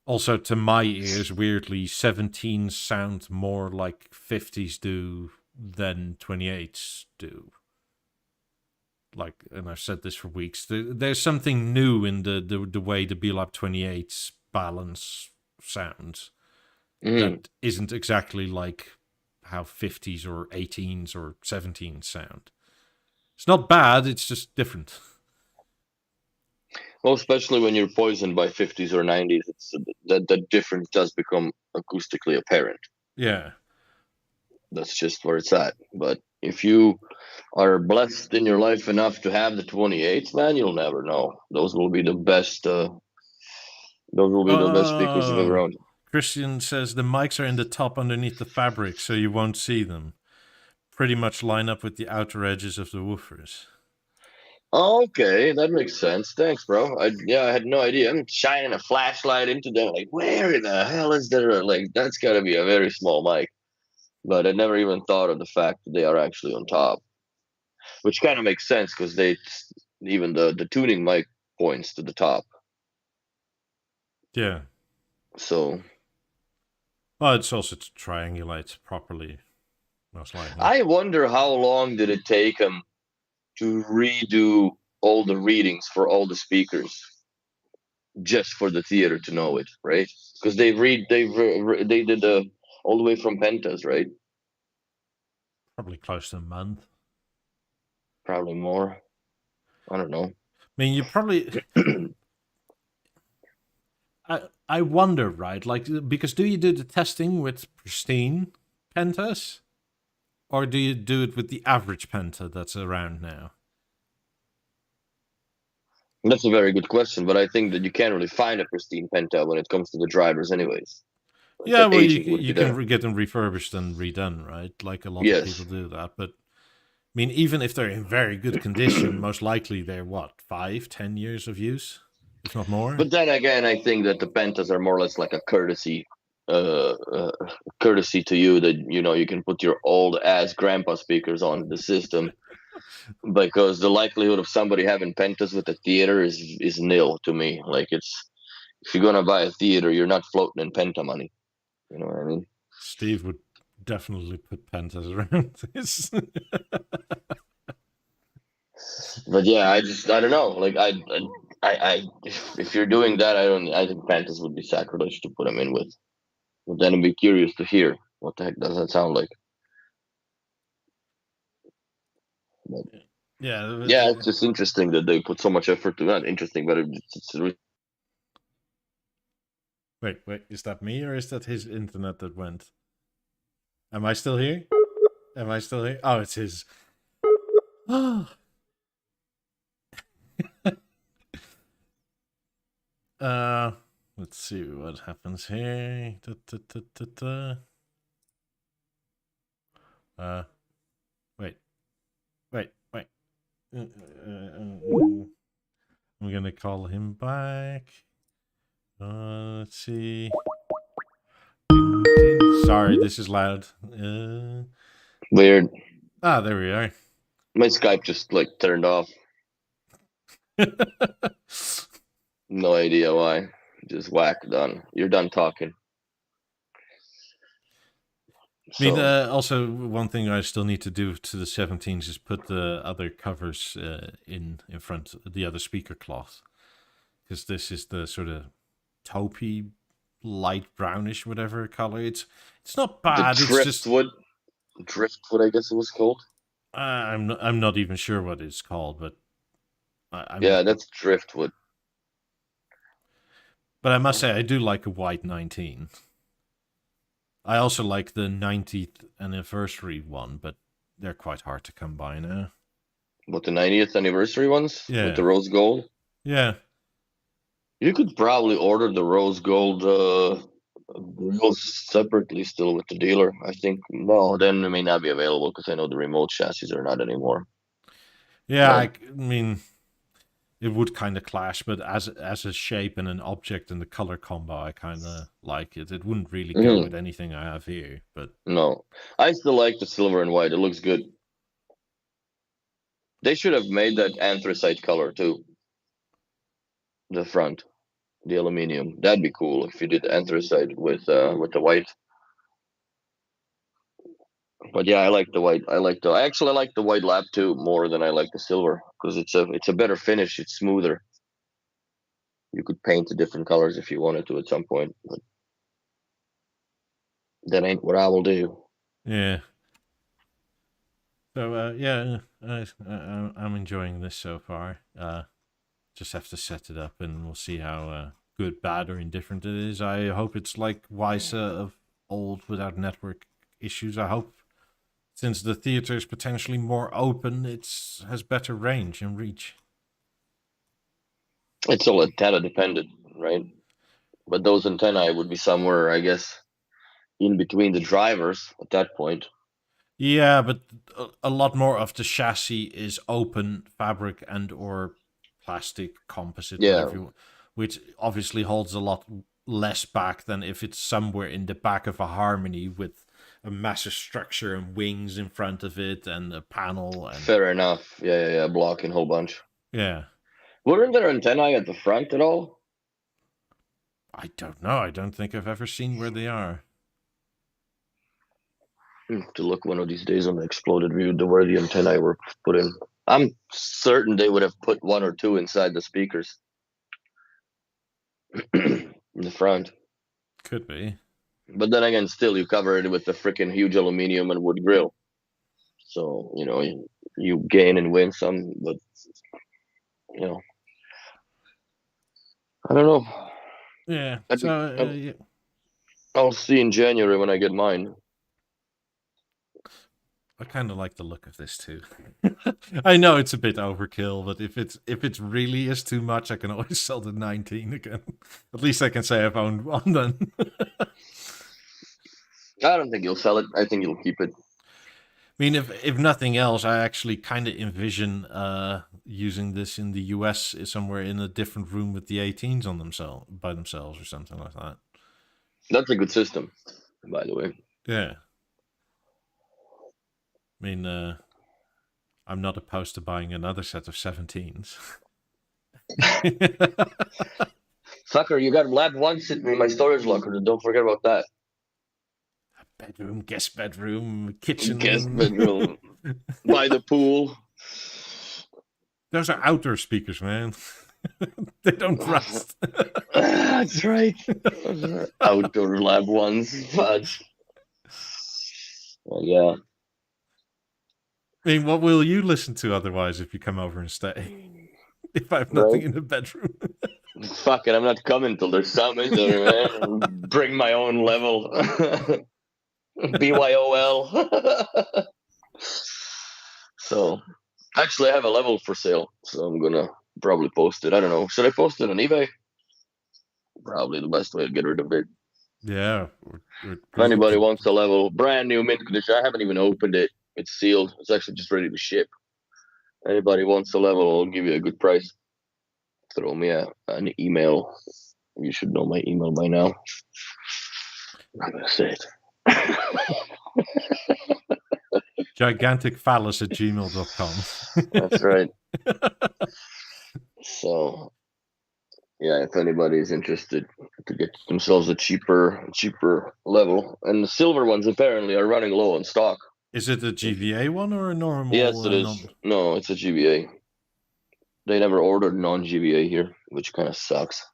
Also, to my ears, weirdly, 17s sound more like 50s do than 28s do. Like, and I've said this for weeks. There's something new in the way the Beolab 28s balance sounds that isn't exactly like how 50s or 18s or 17s sound. It's not bad. It's just different. Well, especially when you're poisoned by 50s or 90s, it's that difference does become acoustically apparent. Yeah. That's just where it's at. But if you are blessed in your life enough to have the 28s, man, you'll never know. Those will be the best. Those will be the best speakers you've ever owned. Christian says the mics are in the top underneath the fabric, so you won't see them. Pretty much line up with the outer edges of the woofers. Okay, that makes sense. Thanks, bro. I had no idea. I'm shining a flashlight into them. Like, where in the hell is there? Like, that's got to be a very small mic. But I never even thought of the fact that they are actually on top, which kind of makes sense because even the tuning mic points to the top. Yeah. So, well, it's also to triangulate properly, most likely. I wonder how long did it take them to redo all the readings for all the speakers, just for the theater to know it, right? Because they did all the way from pentas, right? Probably close to a month. Probably more. I don't know. I mean, you probably. I wonder, right? Like, because do you do the testing with pristine pentas, or do you do it with the average penta that's around now? That's a very good question, but I think that you can't really find a pristine penta when it comes to the drivers, anyways. Like, Yeah, well, aging would you be can there. get them refurbished and redone, right? Like a lot of Yes. people do that. But I mean, even if they're in very good condition, most likely they're what 5-10 years of use, if not more. But then again, I think that the pentas are more or less like a courtesy to you, that you can put your old ass grandpa speakers on the system, because the likelihood of somebody having pentas with a theater is nil to me. Like, it's, if you're gonna buy a theater, you're not floating in penta money. You know what I mean? Steve would definitely put Pantas around this. But yeah, I don't know. Like if you're doing that, I think Pantas would be sacrilege to put him in with. But then I'd be curious to hear what the heck does that sound like. But Yeah. yeah, it's just interesting that they put so much effort to that. Interesting, but Wait, is that me or is that his internet that went? Am I still here? Am I still here? Oh, it's his. Oh. Let's see what happens here. Wait. I'm gonna call him back. Let's see. Sorry, this is loud. weird. There we are. My Skype just like turned off. No idea why. Just whack, done. You're done talking. I mean, also one thing I still need to do to the 17s is put the other covers in front of the other speaker cloth, because this is the sort of taupey, light brownish, whatever color. It's not bad. The driftwood, I guess it was called. I'm not even sure what it's called, but that's driftwood. But I must say, I do like a white 19. I also like the 90th anniversary one, but they're quite hard to come by now. What, the 90th anniversary ones? Yeah. With the rose gold? Yeah. You could probably order the rose gold grills separately still with the dealer. I think, no, then it may not be available because I know the remote chassis are not anymore. Yeah, I mean, it would kind of clash, but as a shape and an object and the color combo, I kind of like it. It wouldn't really go with anything I have here, but no, I still like the silver and white. It looks good. They should have made that anthracite color too. The front, the aluminium. That'd be cool if you did anthracite with the white. But yeah, I like the white. I actually like the white lap too more than I like the silver because it's a better finish. It's smoother. You could paint the different colors if you wanted to at some point, but that ain't what I will do. Yeah. So yeah, I'm enjoying this so far. Just have to set it up, and we'll see how good, bad, or indifferent it is. I hope it's like Wysa of old without network issues. I hope, since the theater is potentially more open, it has better range and reach. It's all antenna dependent, right? But those antennae would be somewhere, I guess, in between the drivers at that point. Yeah, but a lot more of the chassis is open fabric and or plastic composite, whatever you want, which obviously holds a lot less back than if it's somewhere in the back of a Harmony with a massive structure and wings in front of it and a panel. And fair enough. Yeah, blocking a whole bunch. Yeah. Weren't there antennae at the front at all? I don't know. I don't think I've ever seen where they are. To look one of these days on the exploded view to where the antennae were put in. I'm certain they would have put one or two inside the speakers in the front. Could be. But then again, still, you cover it with the freaking huge aluminum and wood grill. So, you gain and win some, but, I don't know. Yeah. Yeah. I'll see in January when I get mine. I kind of like the look of this too. I know it's a bit overkill, but if it's really is too much, I can always sell the 19 again. At least I can say I've owned one then. I don't think you'll sell it. I think you'll keep it. I mean, if nothing else, I actually kind of envision using this in the US somewhere in a different room with the 18s on by themselves or something like that. That's a good system, by the way. Yeah. I mean, I'm not opposed to buying another set of 17s. Fucker, you got lab one sitting in my storage locker. Don't forget about that. bedroom, guest bedroom, kitchen. Guest bedroom. By the pool. Those are outdoor speakers, man. They don't rust. That's right. Outdoor lab ones. Fudge. Well, yeah. I mean, what will you listen to otherwise if you come over and stay? If I have nothing in the bedroom. Fuck it, I'm not coming till there's something there, man. Bring my own level. BYOL. So, actually, I have a level for sale, so I'm gonna probably post it. I don't know. Should I post it on eBay? Probably the best way to get rid of it. Yeah. If anybody wants a level, brand new mint condition, I haven't even opened it. It's sealed. It's actually just ready to ship. Anybody wants a level, I'll give you a good price. Throw me an email. You should know my email by now. I'm gonna say it. Giganticphallus@gmail.com. That's right. So, yeah, if anybody is interested to get themselves a cheaper level, and the silver ones apparently are running low on stock. Is it a GVA one or a normal? Yes, it is. No, it's a GVA. They never ordered non-GVA here, which kind of sucks.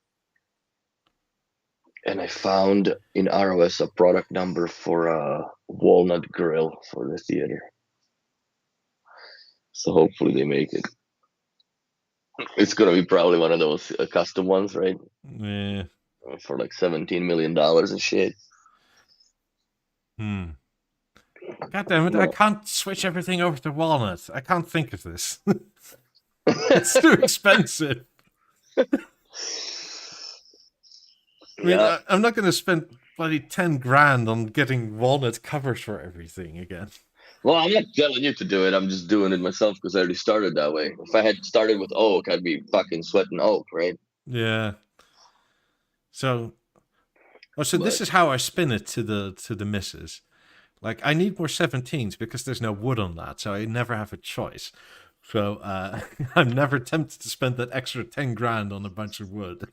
And I found in ROS a product number for a walnut grill for the theater. So hopefully they make it. It's gonna be probably one of those custom ones, right? Yeah. For like $17 million and shit. God damn it! I can't switch everything over to walnut. I can't think of this. It's too expensive. I mean, I'm not going to spend bloody 10 grand on getting walnut covers for everything again. Well, I'm not telling you to do it. I'm just doing it myself because I already started that way. If I had started with oak, I'd be fucking sweating oak, right? Yeah. So this is how I spin it to the missus. Like, I need more 17s because there's no wood on that, so I never have a choice. So I'm never tempted to spend that extra 10 grand on a bunch of wood.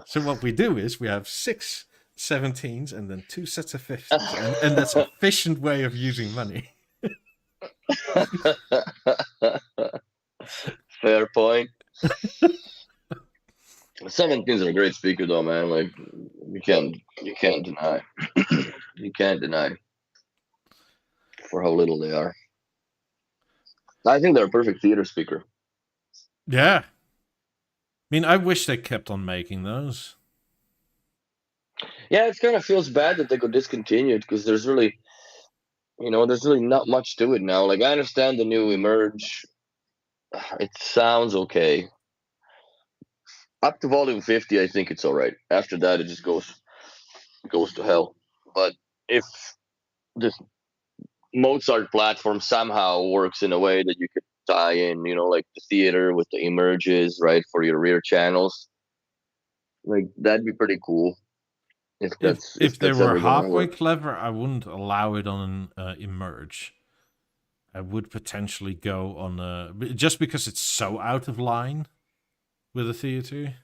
So what we do is we have 6 17s and then 2 sets of 50s, and that's an efficient way of using money. Fair point. 17s are a great speaker, though, man. Like you can't deny. You can't deny for how little they are. I think they're a perfect theater speaker. Yeah. I mean, I wish they kept on making those. Yeah, it kind of feels bad that they got discontinued because there's really not much to it now. Like, I understand the new Emerge. It sounds okay. Up to volume 50, I think it's all right. After that, it just goes to hell. But if this Mozart platform somehow works in a way that you could tie in, like the theater with the Emerges, right, for your rear channels, like that'd be pretty cool. If they were halfway clever, I wouldn't allow it on Emerge. I would potentially go on just because it's so out of line with a theater.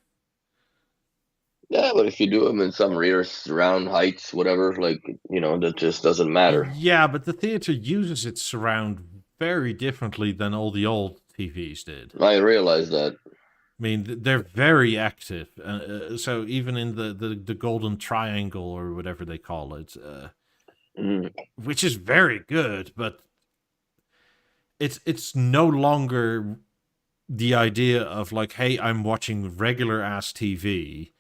Yeah, but if you do them in some rear surround heights, whatever, like, that just doesn't matter. Yeah, but the theater uses its surround very differently than all the old TVs did. I realize that. I mean, they're very active. So even in the golden triangle or whatever they call it, which is very good, but it's no longer the idea of like, hey, I'm watching regular ass TV,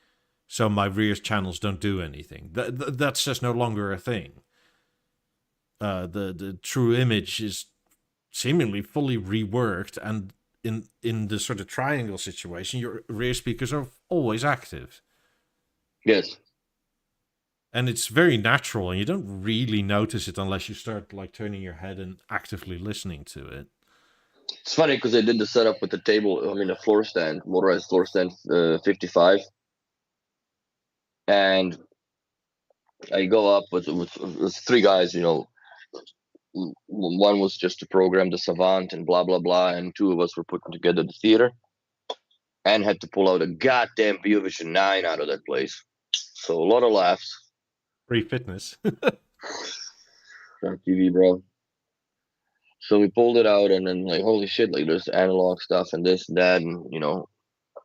so my rear channels don't do anything. That's just no longer a thing. The true image is seemingly fully reworked, and in the sort of triangle situation, your rear speakers are always active. Yes. And it's very natural, and you don't really notice it unless you start like turning your head and actively listening to it. It's funny because I did the setup with the table, a floor stand, motorized floor stand 55. And I go up with 3 guys, one was just to program the Savant and blah, blah, blah. And 2 of us were putting together the theater and had to pull out a goddamn Beovision 9 out of that place. So a lot of laughs. Free fitness. Smart TV, bro. So we pulled it out, and then like, holy shit, like there's analog stuff and this and that, and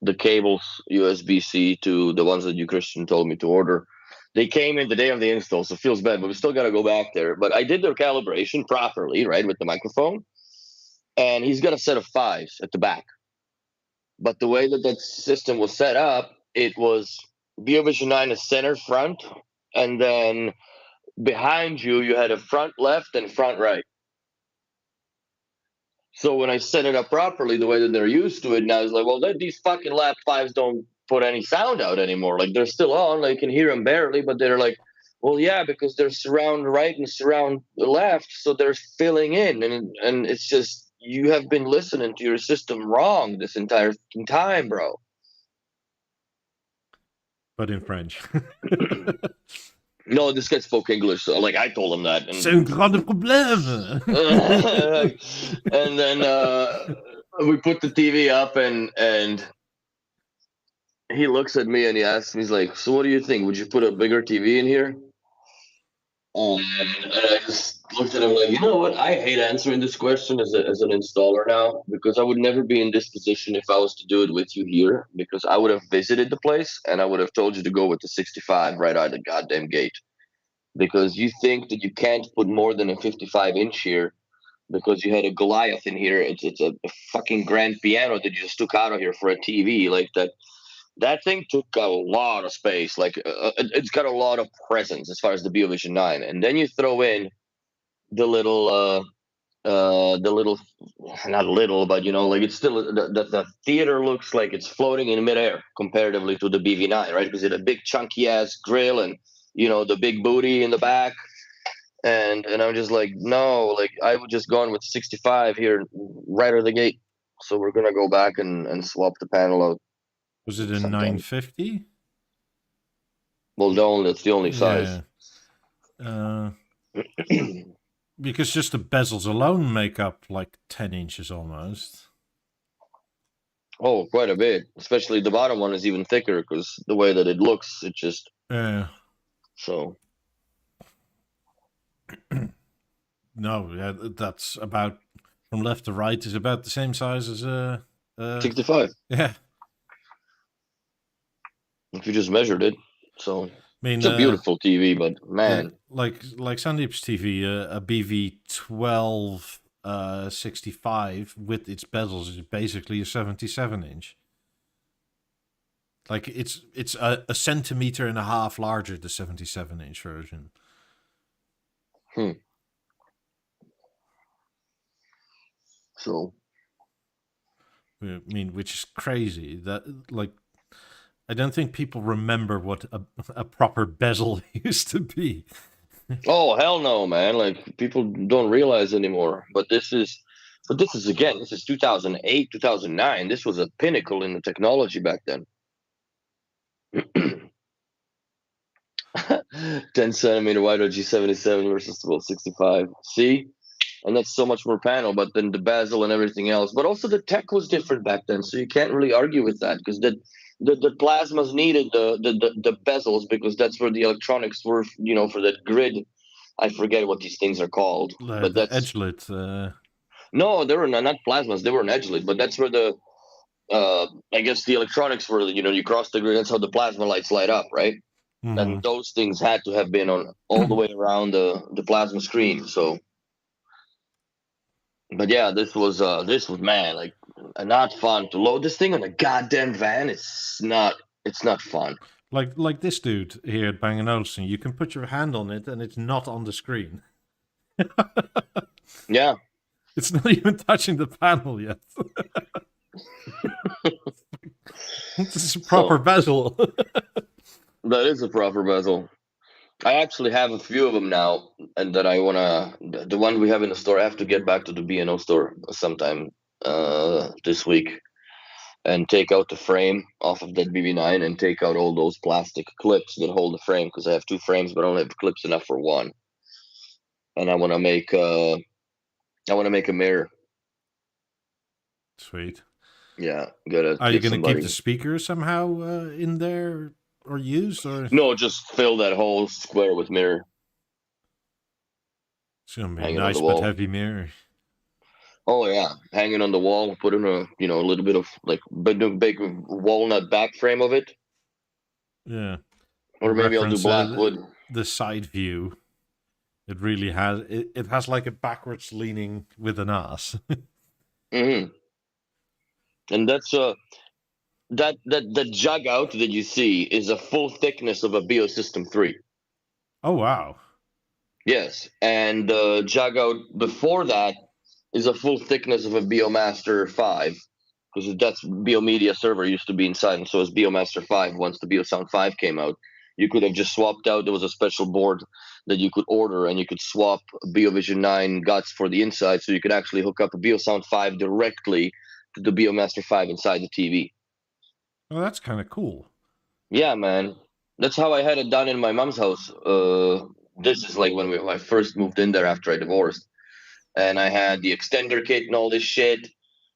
the cables USB-C to the ones that you Christian told me to order. They came in the day of the install, so it feels bad, but we still got to go back there. But I did their calibration properly, right, with the microphone, and he's got a set of fives at the back. But the way that system was set up, it was BeoVision 9 is center front, and then behind you, you had a front left and front right. So when I set it up properly, the way that they're used to it now is like, well, these fucking lap fives don't put any sound out anymore. Like they're still on, like you can hear them barely, but they're like, well, yeah, because they're surround right and surround left, so they're filling in, and it's just you have been listening to your system wrong this entire time, bro. But in French. No, this guy spoke English, so like I told him that. C'est un grand problème. And then we put the TV up, and he looks at me and he asks me, he's like, "So what do you think? Would you put a bigger TV in here?" And I just looked at him like, you know what? I hate answering this question as an installer now, because I would never be in this position if I was to do it with you here, because I would have visited the place and I would have told you to go with the 65 right out of the goddamn gate. Because you think that you can't put more than a 55-inch here because you had a Goliath in here. It's a fucking grand piano that you just took out of here for a TV. Like that thing took a lot of space. Like it's got a lot of presence as far as the BeoVision 9. And then you throw in the little not little, but like it's still the theater looks like it's floating in midair comparatively to the BV9, right? Because it's a big chunky ass grill and the big booty in the back. And I'm just like, no, like I would just gone with 65 here right out of the gate. So we're gonna go back and swap the panel out. Was it a 950? Well, that's the only size. Because just the bezels alone make up like 10 inches almost. Oh, quite a bit. Especially the bottom one is even thicker because the way that it looks, it just. So. No, yeah, that's about from left to right is about the same size as 65. Yeah. If you just measured it, so. I mean, it's a beautiful TV, but man, like Sandeep's TV, a BV12 65 with its bezels is basically a 77-inch. Like it's a centimeter and a half larger, the 77-inch version. So, I mean, which is crazy. That like, I don't think people remember what a proper bezel used to be. Oh hell no, man! Like people don't realize anymore. But this is 2008, 2009. This was a pinnacle in the technology back then. 10 centimeter wide G77 versus 1265. See, and that's so much more panel, but then the bezel and everything else. But also the tech was different back then, so you can't really argue with that because the plasmas needed the bezels because that's where the electronics were, for that grid. I forget what these things are called, but that's edge-lit. No, they were not plasmas; they were an edge-lit. But that's where the I guess the electronics were. You cross the grid. That's how the plasma lights light up, right? Mm-hmm. And those things had to have been on all the way around the plasma screen. So, but yeah, this was man, like not fun to load this thing on a goddamn van. It's not fun. Like this dude here at Bang & Olufsen, you can put your hand on it and it's not on the screen. Yeah. It's not even touching the panel yet. This is a proper bezel. That is a proper bezel. I actually have a few of them now, and that I wanna. The one we have in the store, I have to get back to the B&O store sometime this week, and take out the frame off of that BB9 and take out all those plastic clips that hold the frame, because I have two frames, but I only have clips enough for one. And I want to make a mirror. Sweet. Yeah, gotta. Are you gonna keep the speaker somehow in there or use or? No, just fill that whole square with mirror. It's gonna be a hanging on the nice but wall. heavy mirror. Oh yeah, hanging on the wall. Put in a a little bit of like big walnut back frame of it, Yeah. or For maybe I'll do reference, black wood. the side view, it really has it has like a backwards leaning with an ass. Hmm. And that's that jug out that you see is a full thickness of a Beosystem 3. Oh wow. Yes, and the jug out before that is a full thickness of a Beomaster 5, because that's Beomedia server used to be inside, and so is Beomaster 5. Once the Beosound 5 came out, you could have just swapped out. There was a special board that you could order, and you could swap Beovision 9 guts for the inside, so you could actually hook up a Beosound 5 directly to the Beomaster 5 inside the TV. Well, that's kind of cool. Yeah, man. That's how I had it done in my mom's house. This is like when I first moved in there after I divorced, and I had the extender kit and all this shit.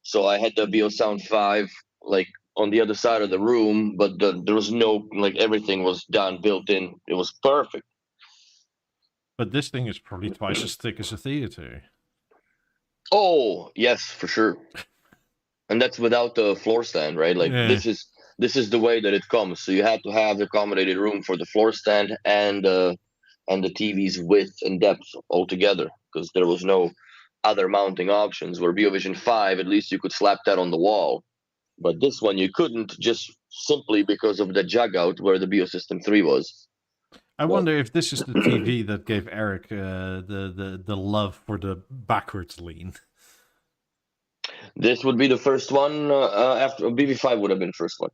So I had the Beosound 5 like on the other side of the room, but there was no like everything was done built in. It was perfect. But this thing is probably twice as thick as a theater. Oh yes, for sure. And that's without the floor stand, right? Like Yeah. this is the way that it comes. So you had to have the accommodated room for the floor stand and the TV's width and depth altogether, because there was no other mounting options. Where Beovision 5, at least you could slap that on the wall, but this one you couldn't, just simply because of the jug out where the Beosystem 3 was. I But wonder if this is the TV that gave Eric the love for the backwards lean. this would be the first one after BB5 would have been first one.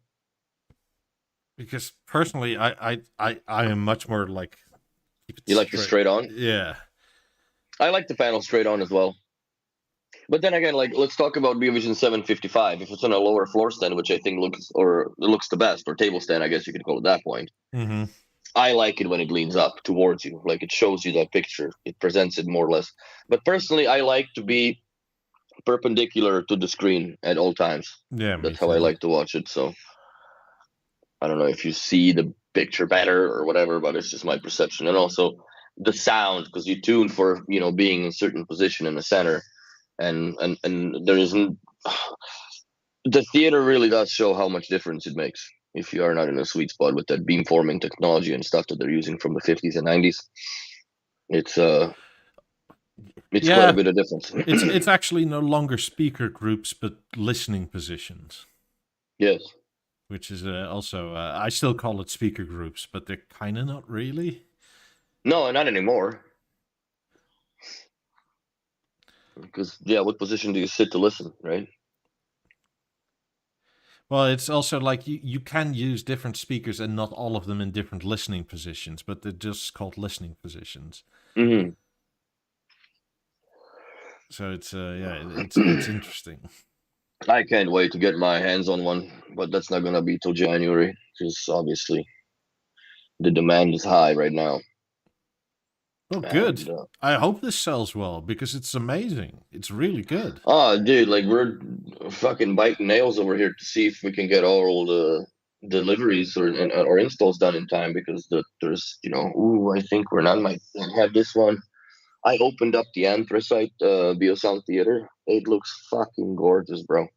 Because personally, I am much more like keep it You like the straight on? Yeah. I like the panel straight on as well. But then again, like let's talk about Beovision 755. If it's on a lower floor stand, which I think looks the best, or table stand, I guess you could call it that point. Mm-hmm. I like it when it leans up towards you, like it shows you that picture. It presents it more or less. But personally, I like to be perpendicular to the screen at all times. Yeah, me That's how I too. like to watch it. So I don't know if you see the picture better or whatever, but it's just my perception. And also the sound, because you tune for being in a certain position in the center, and there isn't. The theater really does show how much difference it makes if you are not in a sweet spot with that beamforming technology and stuff that they're using from the 50s and 90s. It's quite a Yeah, bit of difference. it's actually no longer speaker groups but listening positions. Yes. Which is also I still call it speaker groups, but they're kind of not really. No, not anymore. Because what position do you sit to listen, right? Well, it's also like you can use different speakers and not all of them in different listening positions, but they're just called listening positions. Mm-hmm. So it's it's interesting. I can't wait to get my hands on one, but that's not gonna be till January, because obviously the demand is high right now. Oh, good. I hope this sells well because it's amazing. It's really good. Oh, dude, like we're fucking biting nails over here to see if we can get all the deliveries or installs done in time, because there's I think we're not might have this one. I opened up the anthracite Beosound theater. It looks fucking gorgeous, bro.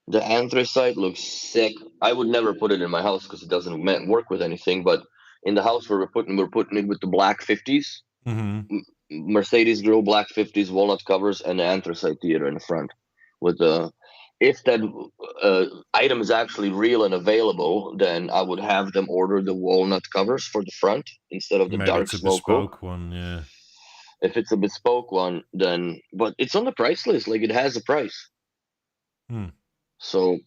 The anthracite looks sick. I would never put it in my house because it doesn't work with anything. But in the house where we're putting it with the black 50s, Mm-hmm. Mercedes grill, black 50s, walnut covers, and the anthracite theater in the front. With the if that item is actually real and available, then I would have them order the walnut covers for the front instead of the Maybe dark it's a smoke oak. bespoke one, yeah. If it's a bespoke one, then but it's on the price list. Like it has a price. Hmm. So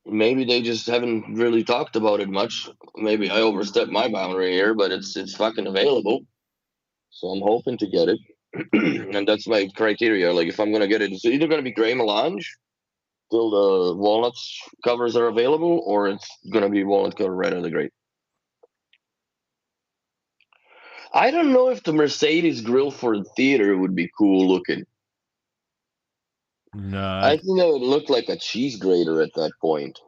maybe they just haven't really talked about it much. Maybe I overstepped my boundary here, but it's fucking available. So I'm hoping to get it. And that's my criteria. Like if I'm gonna get it, it's either gonna be gray melange till the walnuts covers are available, or it's gonna be walnut cover right out of the grate. I don't know if the Mercedes grill for the theater would be cool looking. No, I think it would look like a cheese grater at that point.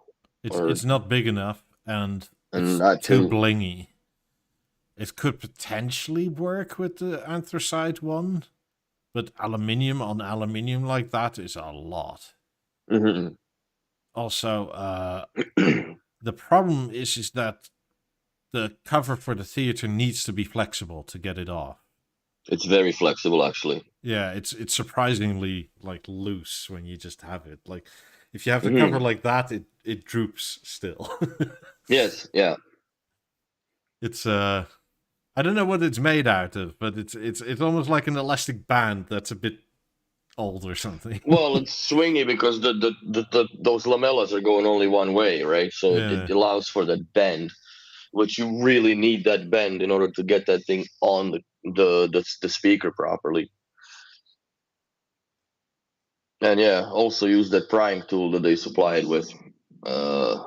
it's Or not big enough and and it's not too too. blingy. It could potentially work with the anthracite one, but aluminium on aluminium like that is a lot. Mm-hmm. Also, the problem is that the cover for the theater needs to be flexible to get it off. It's very flexible, actually. Yeah, it's surprisingly like loose when you just have it. Like if you have the cover Mm-hmm. like that, it droops still. Yes, yeah. It's I don't know what it's made out of, but it's almost like an elastic band that's a bit old or something. Well, it's swingy because those lamellas are going only one way, right? So Yeah. it allows for that bend, which you really need that bend in order to get that thing on the speaker properly. And yeah, also use that prime tool that they supplied with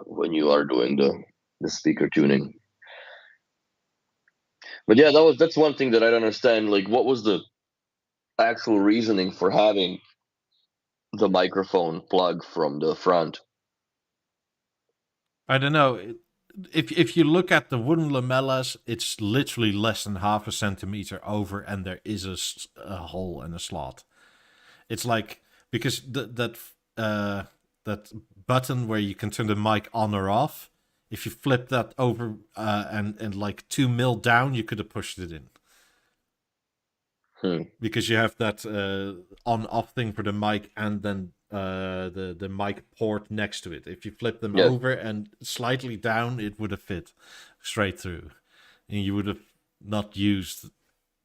when you are doing the speaker tuning. But yeah, that's one thing that I don't understand. Like, what was the actual reasoning for having the microphone plug from the front? I don't know. If you look at the wooden lamellas, it's literally less than half a centimeter over, and there is a hole and a slot. It's like because that button where you can turn the mic on or off. If you flip that over and like 2 mil down, you could have pushed it in. Because you have that on-off thing for the mic, and then the mic port next to it. If you flip them Yes. over and slightly down, it would have fit straight through, and you would have not used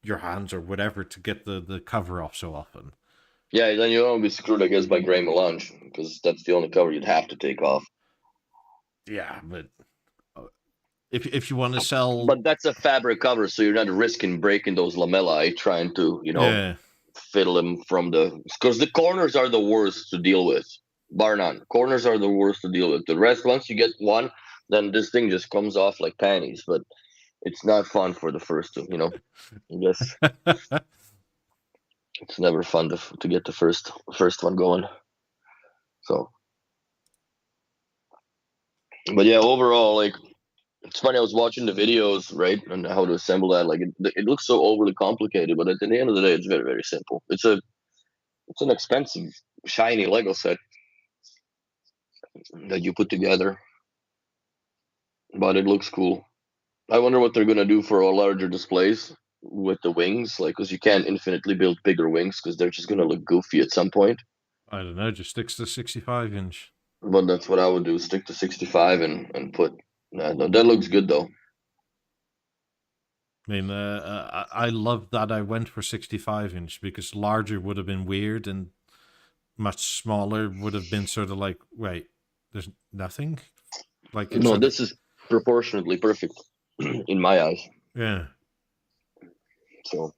your hands or whatever to get the cover off so often. Yeah, then you won't be screwed, I guess, by gray melange because that's the only cover you'd have to take off. Yeah, but if you want to sell, But that's a fabric cover, so you're not risking breaking those lamellae trying to, yeah, fiddle them from because the corners are the worst to deal with, bar none. Corners are the worst to deal with. The rest, once you get one, then this thing just comes off like panties. But it's not fun for the first two, I guess it's never fun to get the first one going. So, but yeah, overall, like, it's funny. I was watching the videos, right, and how to assemble that. Like, it looks so overly complicated, but at the end of the day, it's very, very simple. It's an expensive, shiny Lego set that you put together, but it looks cool. I wonder what they're gonna do for all larger displays with the wings, like, because you can't infinitely build bigger wings because they're just gonna look goofy at some point. I don't know, just sticks to 65-inch. But that's what I would do: stick to 65 and put. Nah, no, that looks good though. I mean, I love that I went for 65-inch because larger would have been weird, and much smaller would have been sort of like, wait, there's nothing? Like it's No, this is proportionately perfect in my eyes. yeah. So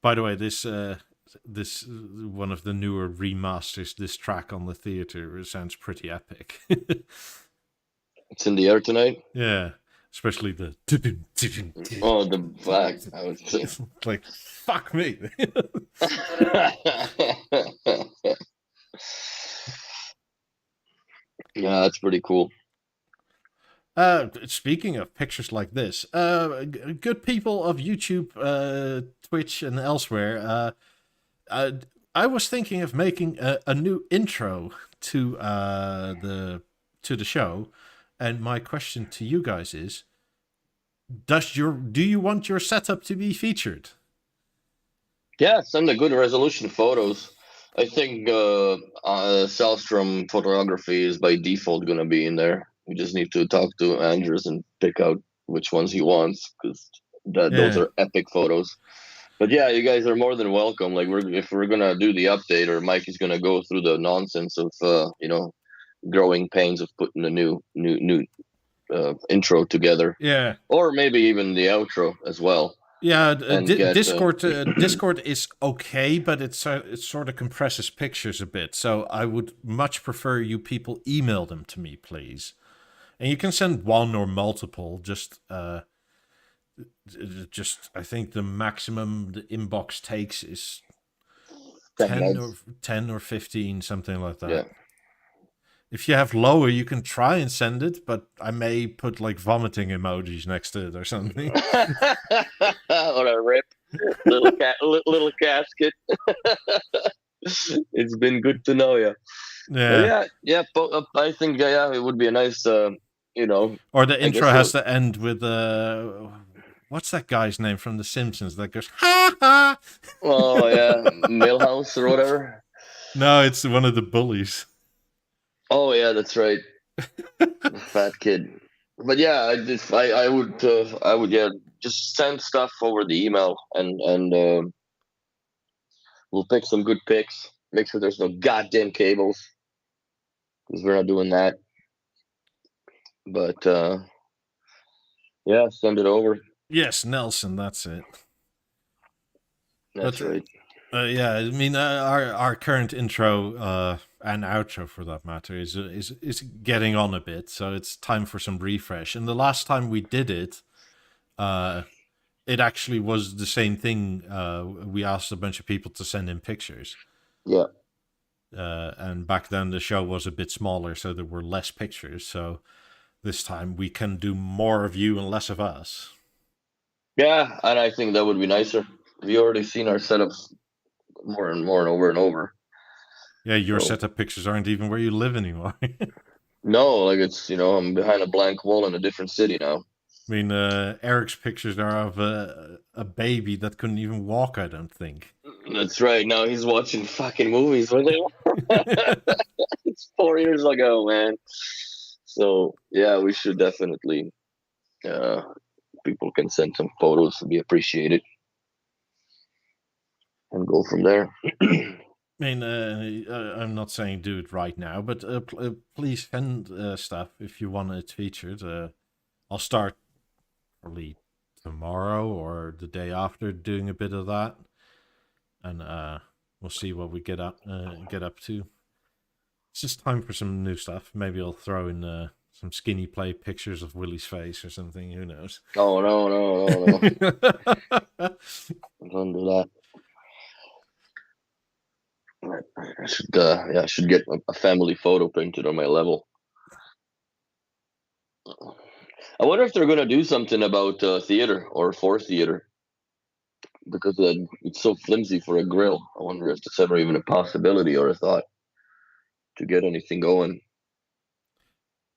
By the way, this one of the newer remasters, this track on the theater sounds pretty epic. it's in the air tonight. Yeah, especially the Oh, the fact I was it's like fuck me. yeah, that's pretty cool. Speaking of pictures like this, good people of YouTube, Twitch, and elsewhere, I was thinking of making a new intro to the show, and my question to you guys is: do you want your setup to be featured? Yeah, send the good resolution photos. I think Salstrom photography is by default going to be in there. We just need to talk to Andrews and pick out which ones he wants because those Yeah. are epic photos. But yeah, you guys are more than welcome. Like, if we're gonna do the update, or Mike is gonna go through the nonsense of growing pains of putting a new intro together, Yeah. or maybe even the outro as well. Yeah, And get Discord is okay, but it sort of compresses pictures a bit. So I would much prefer you people email them to me, please. And you can send one or multiple. Just I think the maximum the inbox takes is 10 megs. or 10 or 15, something like that. Yeah. If you have lower, you can try and send it, but I may put like vomiting emojis next to it or something. Or a rip little casket. It's been good to know you. But Yeah. yeah. I think it would be a nice, Or the I intro guess. has to end with what's that guy's name from The Simpsons that goes ha ha? Oh yeah, Millhouse or whatever. No, it's one of the bullies. Oh yeah, that's right. The fat kid. But yeah, I would just send stuff over the email, and we'll pick some good picks. Make sure there's no goddamn cables because we're not doing that. But yeah, send it over. Yes, Nelson, that's it. That's But right. yeah, I mean, our current intro and outro, for that matter, is getting on a bit. So it's time for some refresh. And the last time we did it, it actually was the same thing. We asked a bunch of people to send in pictures. Yeah. And back then the show was a bit smaller, so there were less pictures. So this time we can do more of you and less of us. Yeah, and I think that would be nicer. We already seen our setups more and more and over and over. Yeah, your So, setup pictures aren't even where you live anymore. no, like it's I'm behind a blank wall in a different city now. I mean, Eric's pictures are of a baby that couldn't even walk, I don't think. That's right. Now he's watching fucking movies with him. It's 4 years ago, man. So yeah, we should definitely. People can send some photos to be appreciated, and go from there. I mean, I'm not saying do it right now, but please send stuff if you want it featured. I'll start probably tomorrow or the day after doing a bit of that, and we'll see what we get up to. It's just time for some new stuff. Maybe I'll throw in some skinny play pictures of Willie's face or something. Who knows? Oh no! Don't do that. I should get a family photo printed on my level. I wonder if they're gonna do something about theater or for theater, because it's so flimsy for a grill. I wonder if it's ever even a possibility or a thought to get anything going.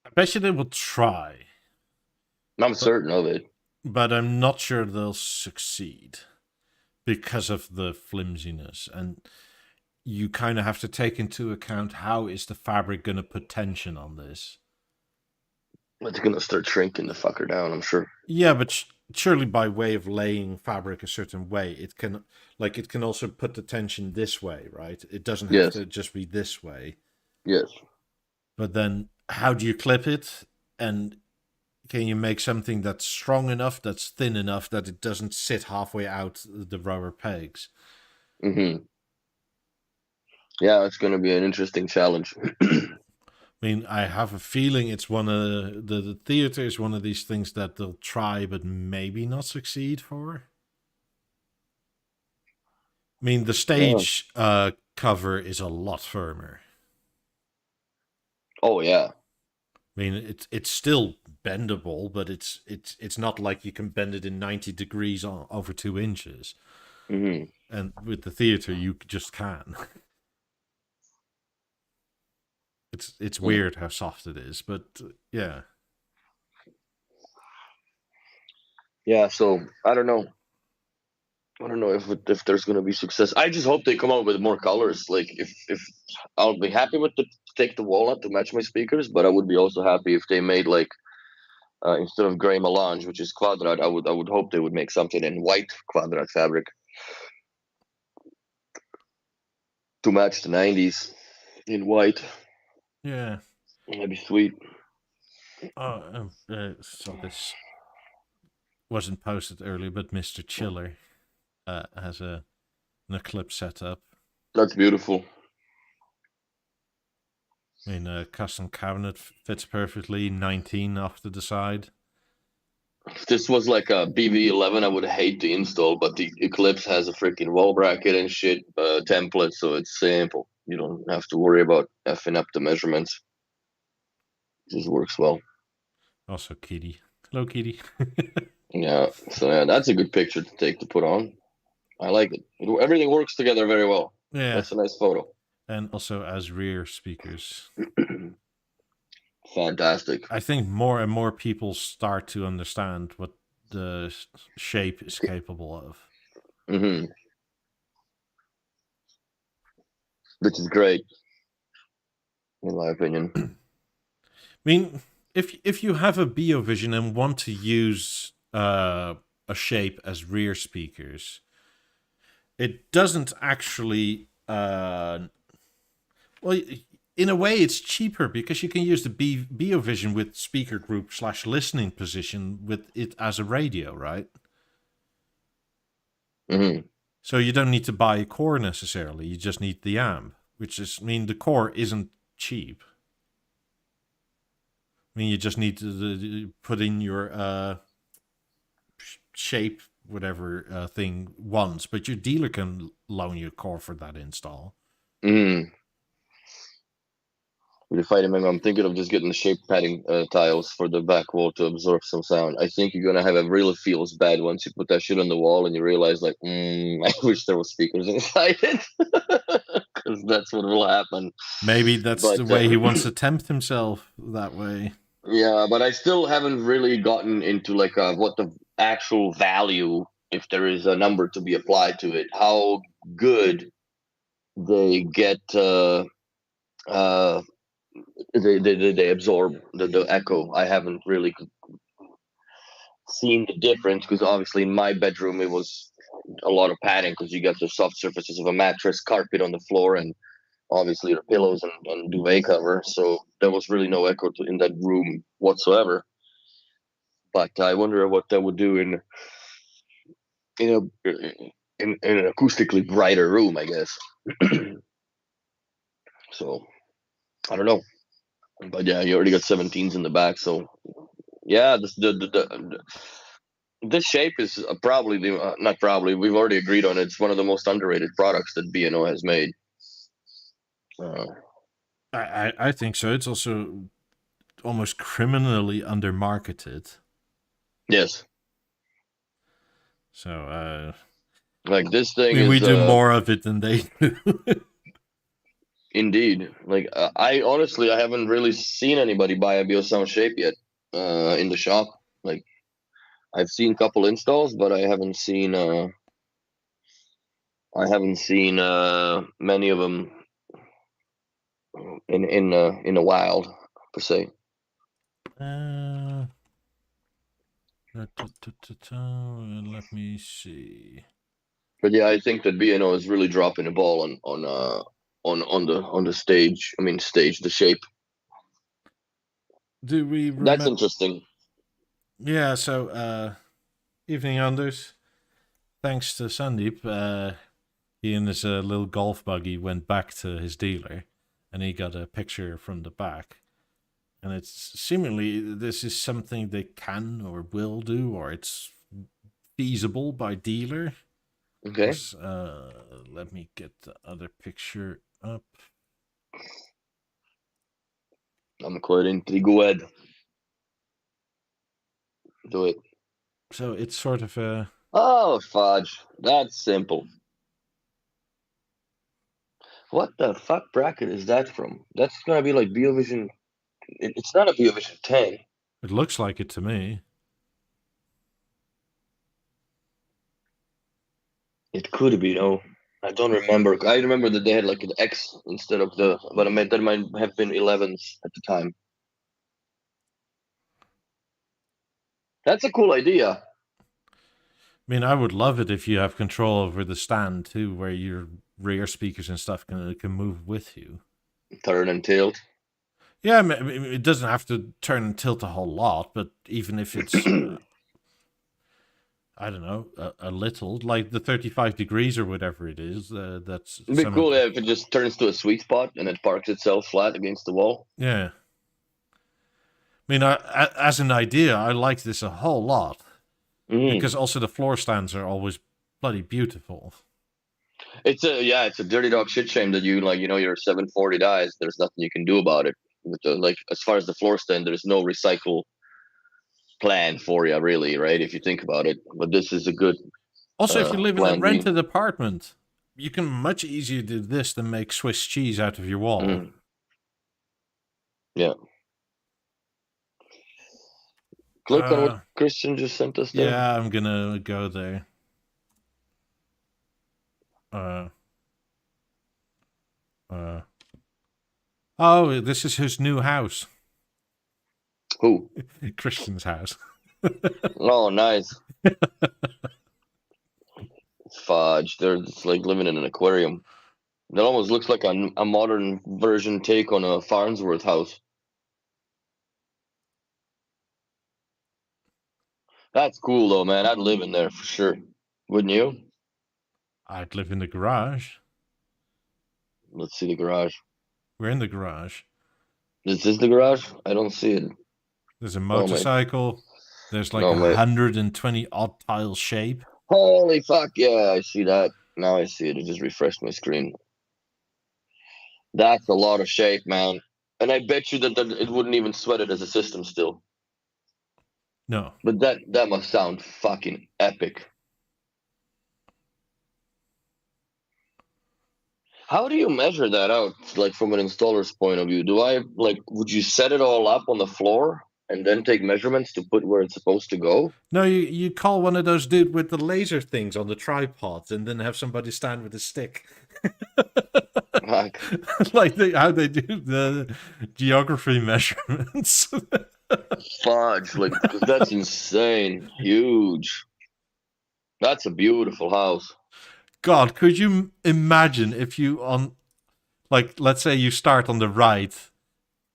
I bet you they will try, I'm certain of it. but I'm not sure they'll succeed because of the flimsiness. And you kind of have to take into account how is the fabric going to put tension on this. It's gonna start shrinking the fucker down, I'm sure. Yeah, but surely by way of laying fabric a certain way, it can also put the tension this way, right? It doesn't have Yes. to just be this way. Yes. But then how do you clip it? And can you make something that's strong enough, that's thin enough that it doesn't sit halfway out the rubber pegs? Mm-hmm. Yeah, it's gonna be an interesting challenge. I mean, I have a feeling it's one of the theater is one of these things that they'll try but maybe not succeed for. I mean, the stage cover is a lot firmer. Oh yeah. I mean, it's still bendable, but it's not like you can bend it in 90 degrees over 2 inches. Mm-hmm. And with the theater, you just can. It's weird how soft it is, but yeah. Yeah. So I don't know. If there's gonna be success. I just hope they come out with more colors. Like if I'll be happy with take the walnut to match my speakers, but I would be also happy if they made like instead of gray melange, which is quadrat, I would hope they would make something in white quadrat fabric to match the 90s in white. Yeah. That'd be sweet. So this wasn't posted earlier, but Mr. Chiller has an Eclipse setup. That's beautiful. I mean, a custom cabinet fits perfectly, 19 off to the side. If this was like a BB11, I would hate to install, but the Eclipse has a freaking wall bracket and shit template, so it's simple. You don't have to worry about effing up the measurements. Just works well. Also, Kitty. Hello, Kitty. Yeah, so yeah, that's a good picture to put on. I like it. Everything works together very well. Yeah. That's a nice photo. And also as rear speakers. Fantastic. I think more and more people start to understand what the shape is capable of. Mm-hmm. Which is great, in my opinion. I mean, if you have a BeoVision and want to use a shape as rear speakers, it doesn't actually. Well, in a way, it's cheaper because you can use the BeoVision with speaker group / listening position with it as a radio, right? Mm-hmm. So you don't need to buy a core necessarily. You just need the amp, which is, I mean, the core isn't cheap. I mean, you just need to put in your shape, whatever thing once, but your dealer can loan you a core for that install. Mm-hmm. I'm thinking of just getting the shape padding tiles for the back wall to absorb some sound. I think you're gonna have a really feels bad once you put that shit on the wall and you realize like, I wish there was speakers inside it, because that's what will happen. Maybe that's the way he wants to tempt himself that way. Yeah, but I still haven't really gotten into like what the actual value, if there is a number to be applied to it, how good they get. They absorb the echo. I haven't really seen the difference because obviously in my bedroom it was a lot of padding because you got the soft surfaces of a mattress, carpet on the floor, and obviously the pillows and duvet cover. So there was really no echo in that room whatsoever. But I wonder what that would do in an acoustically brighter room, I guess. So I don't know. But yeah, you already got 17s in the back, so yeah, this shape is probably not probably. We've already agreed on it. It's one of the most underrated products that B&O has made. I think so. It's also almost criminally undermarketed. Yes. So, like this thing we do more of it than they do. Indeed. Like I honestly, I haven't really seen anybody buy a Beosound shape yet in the shop. Like I've seen a couple installs, but I haven't seen many of them in the wild per se. Let me see. But yeah, I think that B&O is really dropping the ball on the stage. I mean, the shape. Do we? That's interesting. Yeah. So, evening, Anders. Thanks to Sandeep, he and his little golf buggy went back to his dealer, and he got a picture from the back. And it's seemingly this is something they can or will do, or it's feasible by dealer. Okay. Let me get the other picture up. I'm quite intrigued. Do it. So it's sort of a... Oh, fudge. That's simple. What the fuck bracket is that from? That's gonna be like BeoVision. It's not a BeoVision 10. It looks like it to me. It could be, no. I don't remember. I remember that they had like an X instead of the, but I mean, that might have been 11s at the time. That's a cool idea. I mean, I would love it if you have control over the stand too, where your rear speakers and stuff can move with you. Turn and tilt. Yeah, I mean, it doesn't have to turn and tilt a whole lot, but even if it's, I don't know, a little, like the 35 degrees or whatever it is, that's... It'd be cool if it just turns to a sweet spot and it parks itself flat against the wall. Yeah. I mean, as an idea, I like this a whole lot. Because also the floor stands are always bloody beautiful. It's a dirty dog shit shame that you your 740 dies. There's nothing you can do about it. with the, like, as far as the floor stand, there's no recycle plan for you, really, right? If you think about it. But this is a good Also, if you live in a plan B. rented apartment, you can much easier do this than make Swiss cheese out of your wall. Mm. Yeah. Click on what Christian just sent us there. Yeah, I'm gonna go there. Oh, this is his new house. Who? Christian's house. Oh, nice. Fudge. They're just like living in an aquarium. That almost looks like a modern version take on a Farnsworth house. That's cool though, man. I'd live in there for sure. Wouldn't you? I'd live in the garage. Let's see the garage. We're in the garage. This is the garage? I don't see it. There's a motorcycle. There's like 120 odd tile shape. Holy fuck, yeah, I see that. Now I see it. It just refreshed my screen. That's a lot of shape, man. And I bet you that it wouldn't even sweat it as a system still. No. But that must sound fucking epic. How do you measure that out, like from an installer's point of view? Would you set it all up on the floor and then take measurements to put where it's supposed to go? No, you call one of those dude with the laser things on the tripods and then have somebody stand with a stick. Like how they do the geography measurements. Fudge, like, that's insane. Huge. That's a beautiful house. God, could you imagine if you let's say you start on the right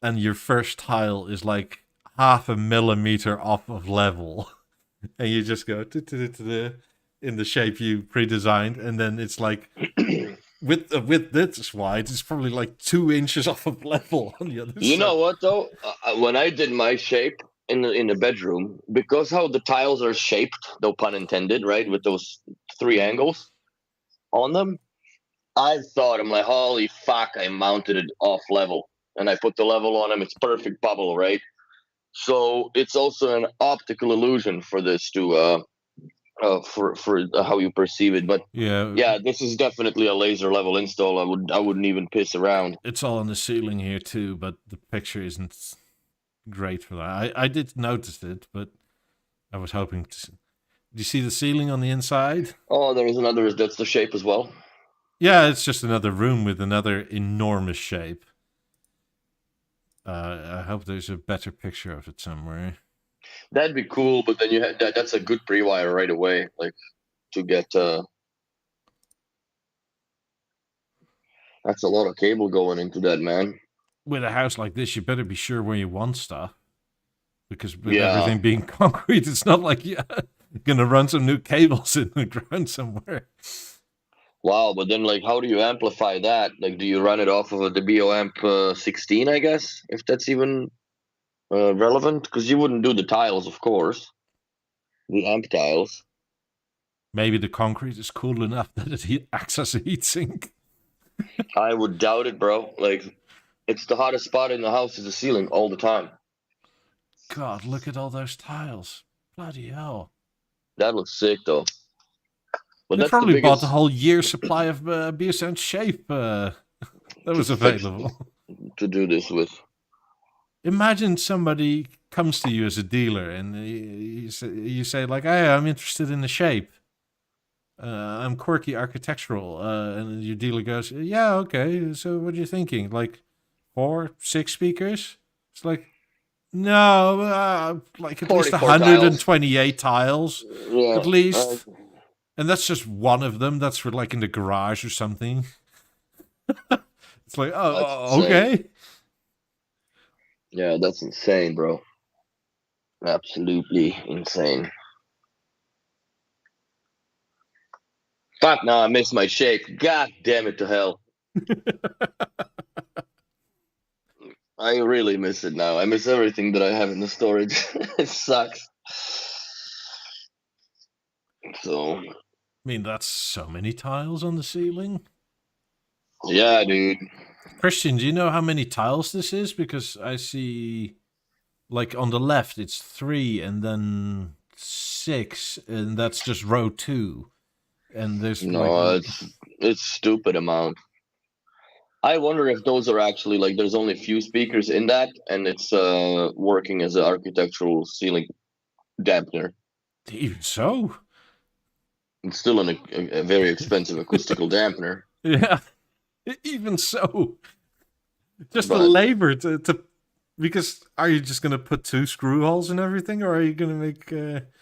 and your first tile is like 0.5 millimeter off of level and you just go in the shape you pre-designed and then it's like with this wide, it's probably like 2 inches off of level on the other side. You know what though? When I did my shape in the bedroom, because how the tiles are shaped, no pun intended, right, with those 3 angles on them, I'm like, holy fuck, I mounted it off level and I put the level on them. It's perfect bubble, right? So it's also an optical illusion for this to for how you perceive it. But yeah, this is definitely a laser level install. I wouldn't even piss around. It's all on the ceiling here too, but the picture isn't great for that. I did notice it, but I was hoping to. Do you see the ceiling on the inside? Oh, there's another. That's the shape as well. Yeah, it's just another room with another enormous shape. I hope there's a better picture of it somewhere. That'd be cool, but then that's a good pre-wire right away, like to get. That's a lot of cable going into that, man. With a house like this, you better be sure where you want stuff, because with everything being concrete, it's not like you're gonna run some new cables in the ground somewhere. Wow, but then like, how do you amplify that? Like, do you run it off of the BeoAmp 16? I guess, if that's even relevant, because you wouldn't do the tiles, of course, the amp tiles. Maybe the concrete is cool enough that it acts as a heatsink. I would doubt it, bro. Like, it's the hottest spot in the house is the ceiling all the time. God, look at all those tiles. Bloody hell. That looks sick, though. But they probably bought a whole year's supply of Beosound shape that was available. To do this with. Imagine somebody comes to you as a dealer and you say like, hey, I'm interested in the shape. I'm quirky architectural. And your dealer goes, yeah, okay. So what are you thinking? Like 4, 6 speakers? It's like, no, like at least 128 tiles. Yeah, at least. And that's just one of them. That's for like in the garage or something. It's like, oh, okay. Yeah, that's insane, bro. Absolutely insane. Fuck, now I miss my shape. God damn it to hell. I really miss it now. I miss everything that I have in the storage. It sucks. So. I mean, that's so many tiles on the ceiling. Yeah, dude. Christian, do you know how many tiles this is? Because I see, like on the left, it's 3, and then 6, and that's just row 2. And there's like, No, it's stupid amount. I wonder if those are actually like there's only a few speakers in that, and it's working as an architectural ceiling dampener. even so, It's still a very expensive acoustical dampener. yeah, even so, just the But labor to because are you just gonna put 2 screw holes and everything, or are you gonna make?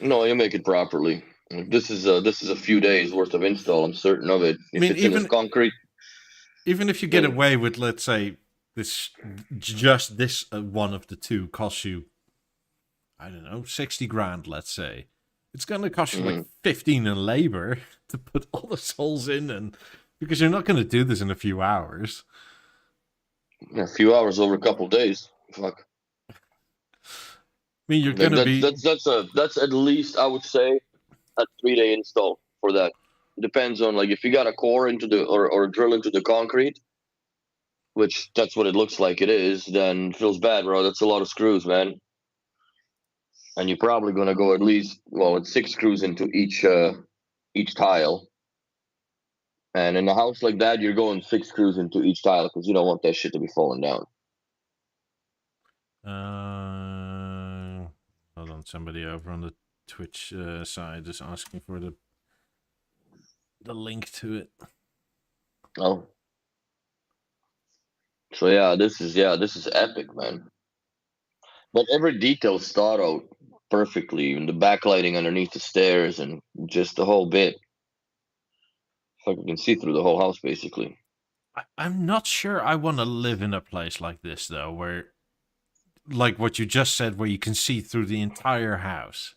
no, you make it properly. This is a few days worth of install. I'm certain of it. I If mean, it's in this concrete, even if you get then away with, let's say, just this one of the 2 costs you, I don't know, 60 grand, let's say. It's going to cost you like 15 in labor to put all the holes in, and because you're not going to do this in a few hours. a few hours over a couple of days. Fuck. I mean, you're Like going to be. that's at least I would say a 3-day install for that. Depends on like if you got a core into the or drill into the concrete, which that's what it looks like it is, then it feels bad, bro. That's a lot of screws, man. And you're probably gonna go at least it's 6 screws into each tile. And in a house like that, you're going 6 screws into each tile because you don't want that shit to be falling down. Hold on, somebody over on the Twitch side is asking for the link to it. Oh. So yeah, this is epic, man. But every detail's thought out perfectly, even the backlighting underneath the stairs and just the whole bit. Like you can see through the whole house, basically. I'm not sure I want to live in a place like this, though, where, like what you just said, where you can see through the entire house.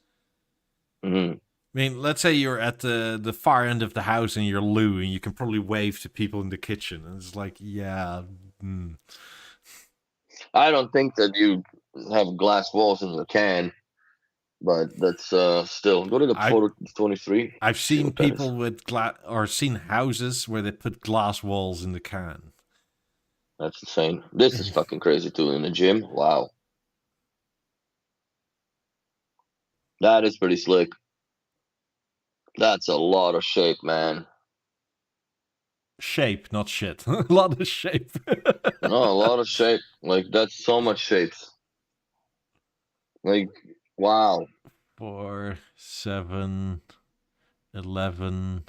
Mm-hmm. I mean, let's say you're at the far end of the house and you're Lou, and you can probably wave to people in the kitchen, and it's like, yeah. I don't think that you have glass walls in the can, but that's still. Go to the photo 23. I've seen people with seen houses where they put glass walls in the can. That's insane. This is fucking crazy too. In the gym, wow, that is pretty slick. That's a lot of shape, man. Shape, not shit. A lot of shape. No, a lot of shape. Like that's so much shapes. Like, wow. 4, 7, 11,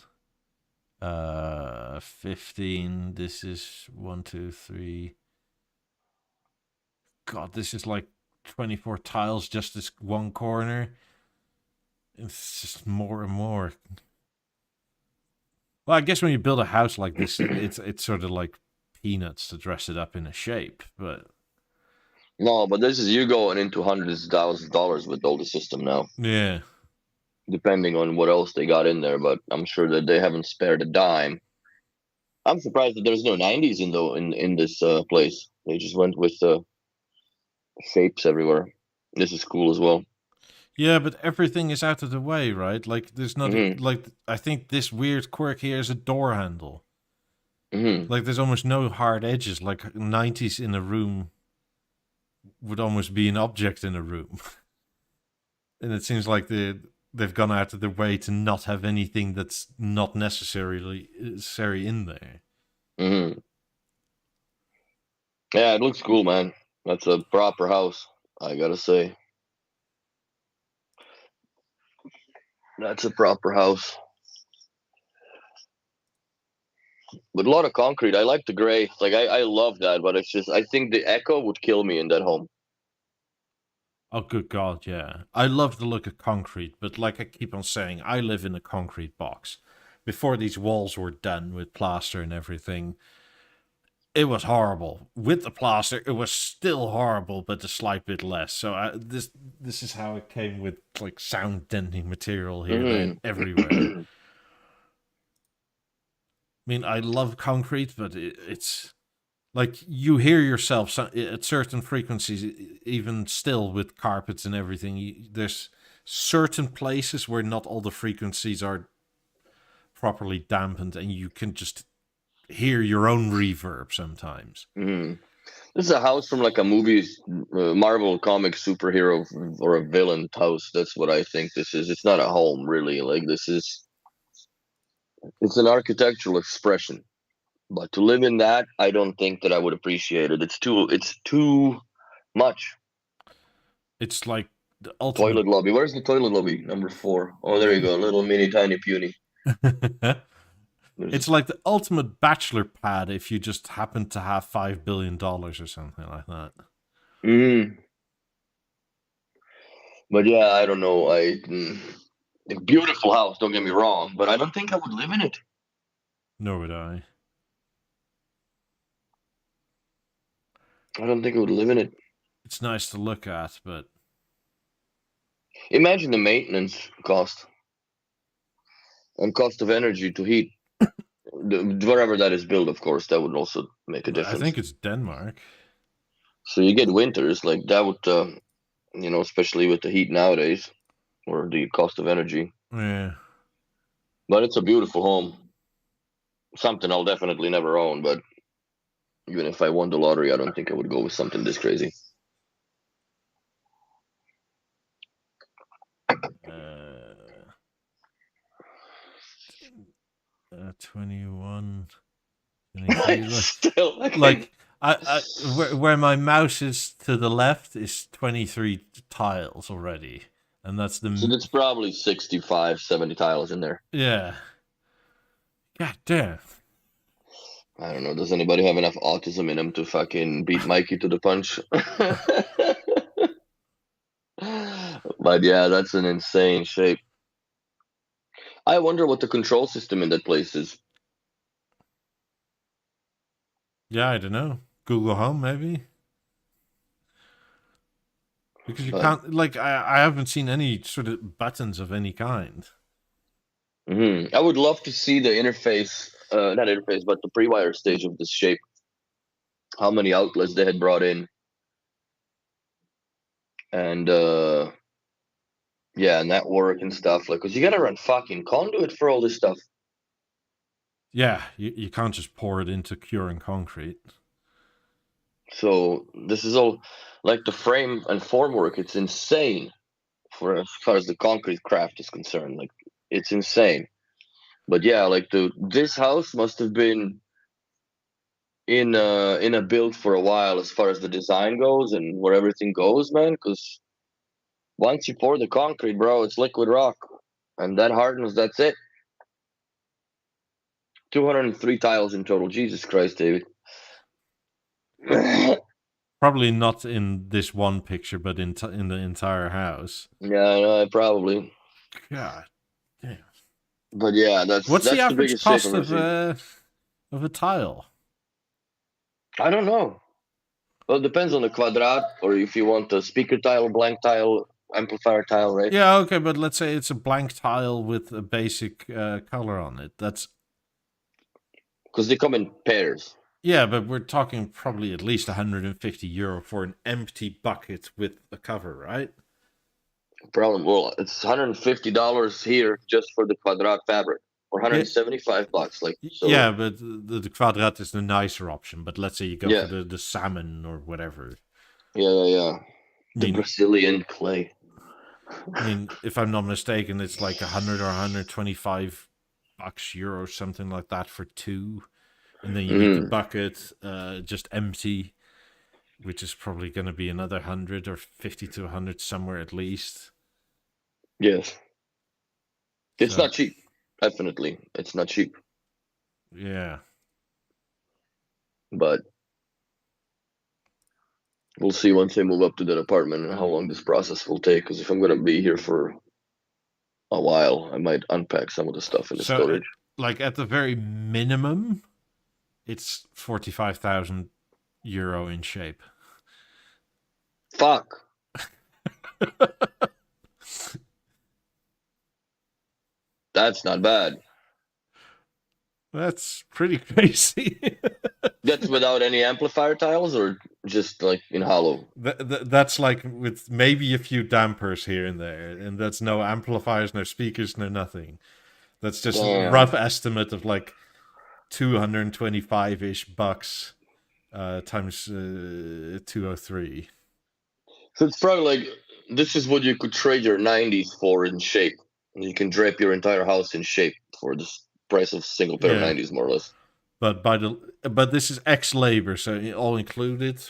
15. This is 1, 2, 3. God, this is like 24 tiles, just this one corner. It's just more and more. Well, I guess when you build a house like this, it's sort of like peanuts to dress it up in a shape, but No, but this is you going into hundreds of thousands of dollars with all the system now. yeah. Depending on what else they got in there, but I'm sure that they haven't spared a dime. I'm surprised that there's no 90s in this place. They just went with shapes everywhere. This is cool as well. Yeah, but everything is out of the way, right? Like, there's not like I think this weird quirk here is a door handle. Like, there's almost no hard edges. Like 90s in a room would almost be an object in a room, and it seems like they've gone out of their way to not have anything that's not necessary in there. Yeah, it looks cool, man. That's a proper house, I gotta say. That's a proper house. With a lot of concrete. I like the gray. Like I love that, but it's just I think the echo would kill me in that home. Oh, good God, yeah. I love the look of concrete, but like I keep on saying, I live in a concrete box. Before these walls were done with plaster and everything, it was horrible. With the plaster, it was still horrible, but a slight bit less. So this is how it came with like sound deadening material here and everywhere. I mean, I love concrete, but it's like you hear yourself at certain frequencies, even still with carpets and everything. There's certain places where not all the frequencies are properly dampened, and you can just hear your own reverb sometimes. Mm. This is a house from like a movie, Marvel comic superhero or a villain house. That's what I think this is. It's not a home, really. Like it's an architectural expression. But to live in that, I don't think that I would appreciate it. It's too much. It's like the ultimate Toilet lobby. Where's the toilet lobby? Number 4. Oh, there you go. Little mini tiny puny. It's like the ultimate bachelor pad if you just happen to have $5 billion or something like that. But yeah, I don't know. A beautiful house, don't get me wrong, but I don't think I would live in it. Nor would I. I don't think I would live in it. It's nice to look at, but imagine the maintenance cost and cost of energy to heat wherever that is built. Of course, that would also make a difference. I think it's Denmark. So you get winters like that would, especially with the heat nowadays or the cost of energy. Yeah. But it's a beautiful home. Something I'll definitely never own, but even if I won the lottery, I don't think I would go with something this crazy. 21. Still, like where my mouse is to the left is 23 tiles already, and that's the. So that's probably 65, 70 tiles in there. Yeah. God damn. I don't know. Does anybody have enough autism in them to fucking beat Mikey to the punch? But yeah, that's an insane shape. I wonder what the control system in that place is. Yeah, I don't know. Google Home, maybe? Because you can't, like, I haven't seen any sort of buttons of any kind. I would love to see the interface, not interface, but the pre-wire stage of this shape. How many outlets they had brought in. And, yeah, network and stuff. Like, because you got to run fucking conduit for all this stuff. Yeah, you can't just pour it into curing concrete. So this is all, like the frame and formwork, it's insane for as far as the concrete craft is concerned. Like, it's insane. But yeah, like this house must have been in a build for a while as far as the design goes and where everything goes, man. Because once you pour the concrete, bro, it's liquid rock, and that hardens. That's it. 203 tiles in total. Jesus Christ, David. Probably not in this one picture, but in the entire house. Yeah, no, probably. God damn. But yeah, what's that's the average biggest cost shape I've ever seen. of a tile? I don't know. Well, it depends on the quadrat, or if you want a speaker tile, blank tile, amplifier tile, right? Yeah, okay, but let's say it's a blank tile with a basic color on it. That's because they come in pairs. Yeah, but we're talking probably at least €150 for an empty bucket with a cover, right? Problem. Well, it's $150 here just for the quadrat fabric, or $175. Like, so. Yeah, but the quadrat is the nicer option. But let's say you go for the salmon or whatever. Yeah. The Brazilian clay. I mean, if I'm not mistaken, it's like 100 or 125 bucks, euros, something like that for two. And then you get the bucket just empty, which is probably going to be another 100 or 50 to 100 somewhere at least. Yes. It's not cheap. Definitely. It's not cheap. Yeah. But we'll see once I move up to that apartment and how long this process will take. Because if I'm going to be here for a while, I might unpack some of the stuff in the storage. Like at the very minimum, it's 45,000 euro in shape. Fuck. That's not bad. That's pretty crazy. That's without any amplifier tiles, or just like in hollow? That's like with maybe a few dampers here and there, and that's no amplifiers, no speakers, no nothing. That's just a rough estimate of like 225-ish bucks times 203. So it's probably like this is what you could trade your 90s for in shape. You can drape your entire house in shape for the price of a single pair of Yeah. 90s, more or less. But this is ex labor, so all included.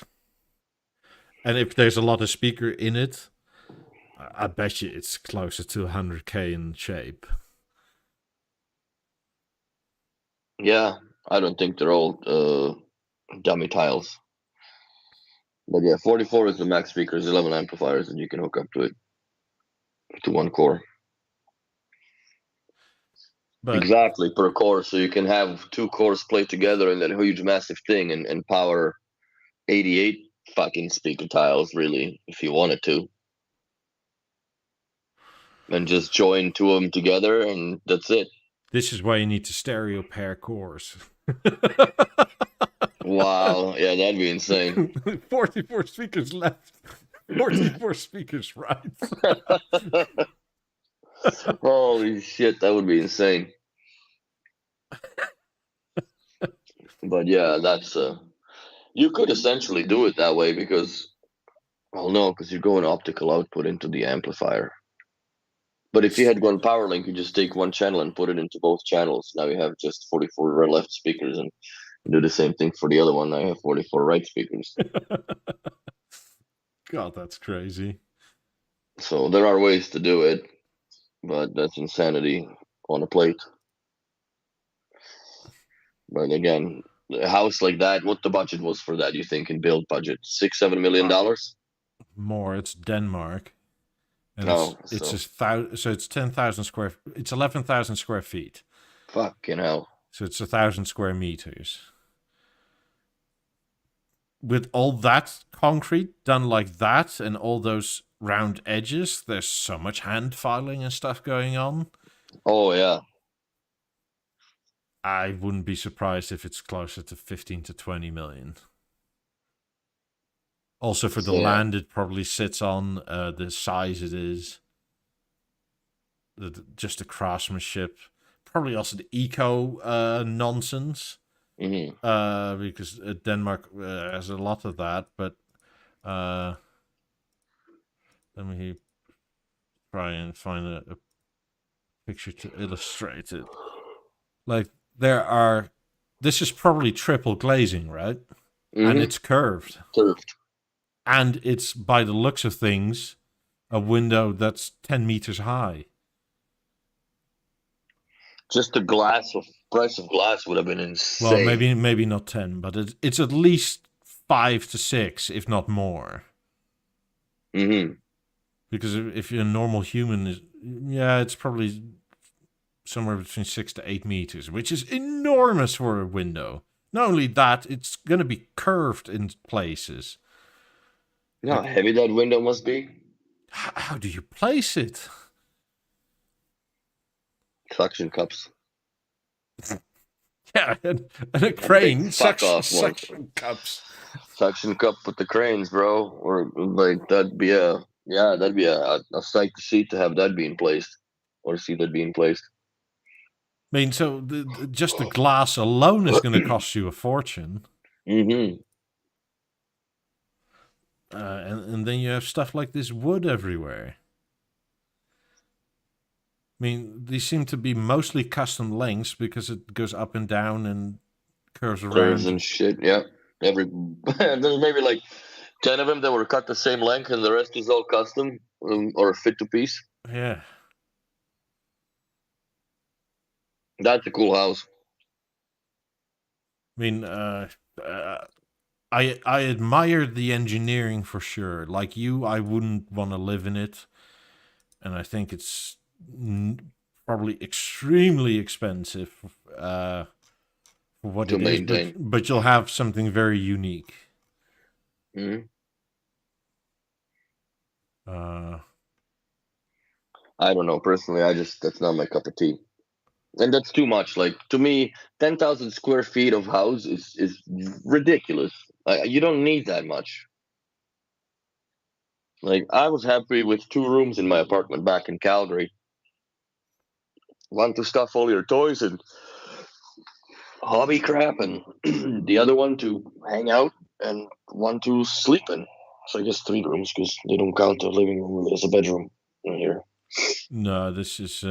And if there's a lot of speaker in it, I bet you it's closer to 100k in shape. Yeah, I don't think they're all dummy tiles. But yeah, 44 is the max speakers, 11 amplifiers, and you can hook up to it to one core. But exactly, per core, so you can have two cores played together in that huge, massive thing and power 88 fucking speaker tiles, really, if you wanted to. And just join two of them together, and that's it. this is why you need to stereo pair cores. Wow, yeah, that'd be insane. 44 speakers left, 44 speakers right. Holy shit, that would be insane. But yeah, that's you could essentially do it that way because, well, no, because you're going optical output into the amplifier. But if you had gone power link, you just take one channel and put it into both channels. Now you have just 44 left speakers, and do the same thing for the other one. Now you have 44 right speakers. God, that's crazy. So there are ways to do it, but that's insanity on a plate. But again, a house like that, what the budget was for that, you think, in build budget? $6-7 million? More, it's Denmark. And it's so just so it's 10,000 square. It's 11,000 square feet. fucking hell. So it's 1,000 square meters. With all that concrete done like that, and all those round edges, there's so much hand filing and stuff going on. Oh yeah. I wouldn't be surprised if it's closer to 15 to 20 million. Also, for the land it probably sits on, the size it is, just the craftsmanship, probably also the eco nonsense, because Denmark has a lot of that. But let me try and find a picture to illustrate it. Like this is probably triple glazing, right? And it's curved. And it's, by the looks of things, a window that's 10 meters high. Just the price of glass would have been insane. Well, maybe not 10, but it's at least 5 to 6, if not more. Because if you're a normal human, it's probably somewhere between 6 to 8 meters, which is enormous for a window. Not only that, it's going to be curved in places. You know how heavy that window must be? How do you place it? Suction cups. Yeah, and a crane. Suction cups. Suction cup with the cranes, bro. Or like that'd be a sight to see to have that being placed, or see that being placed. I mean, so just the glass alone is going to cost you a fortune. And then you have stuff like this wood everywhere. I mean, these seem to be mostly custom lengths because it goes up and down and curves around. Curves and shit, yeah. There's maybe like 10 of them that were cut the same length, and the rest is all custom or fit to piece. Yeah. That's a cool house. I mean, I admire the engineering for sure. Like you, I wouldn't want to live in it, and I think it's probably extremely expensive for what it is. But you'll have something very unique. I don't know. Personally, that's not my cup of tea. And that's too much. Like, to me, 10,000 square feet of house is ridiculous. You don't need that much. Like, I was happy with 2 rooms in my apartment back in Calgary. Want to stuff all your toys and hobby crap, and the other one to hang out, and one to sleep in. So I guess 3 rooms because they don't count the living room as a bedroom in here. No, this is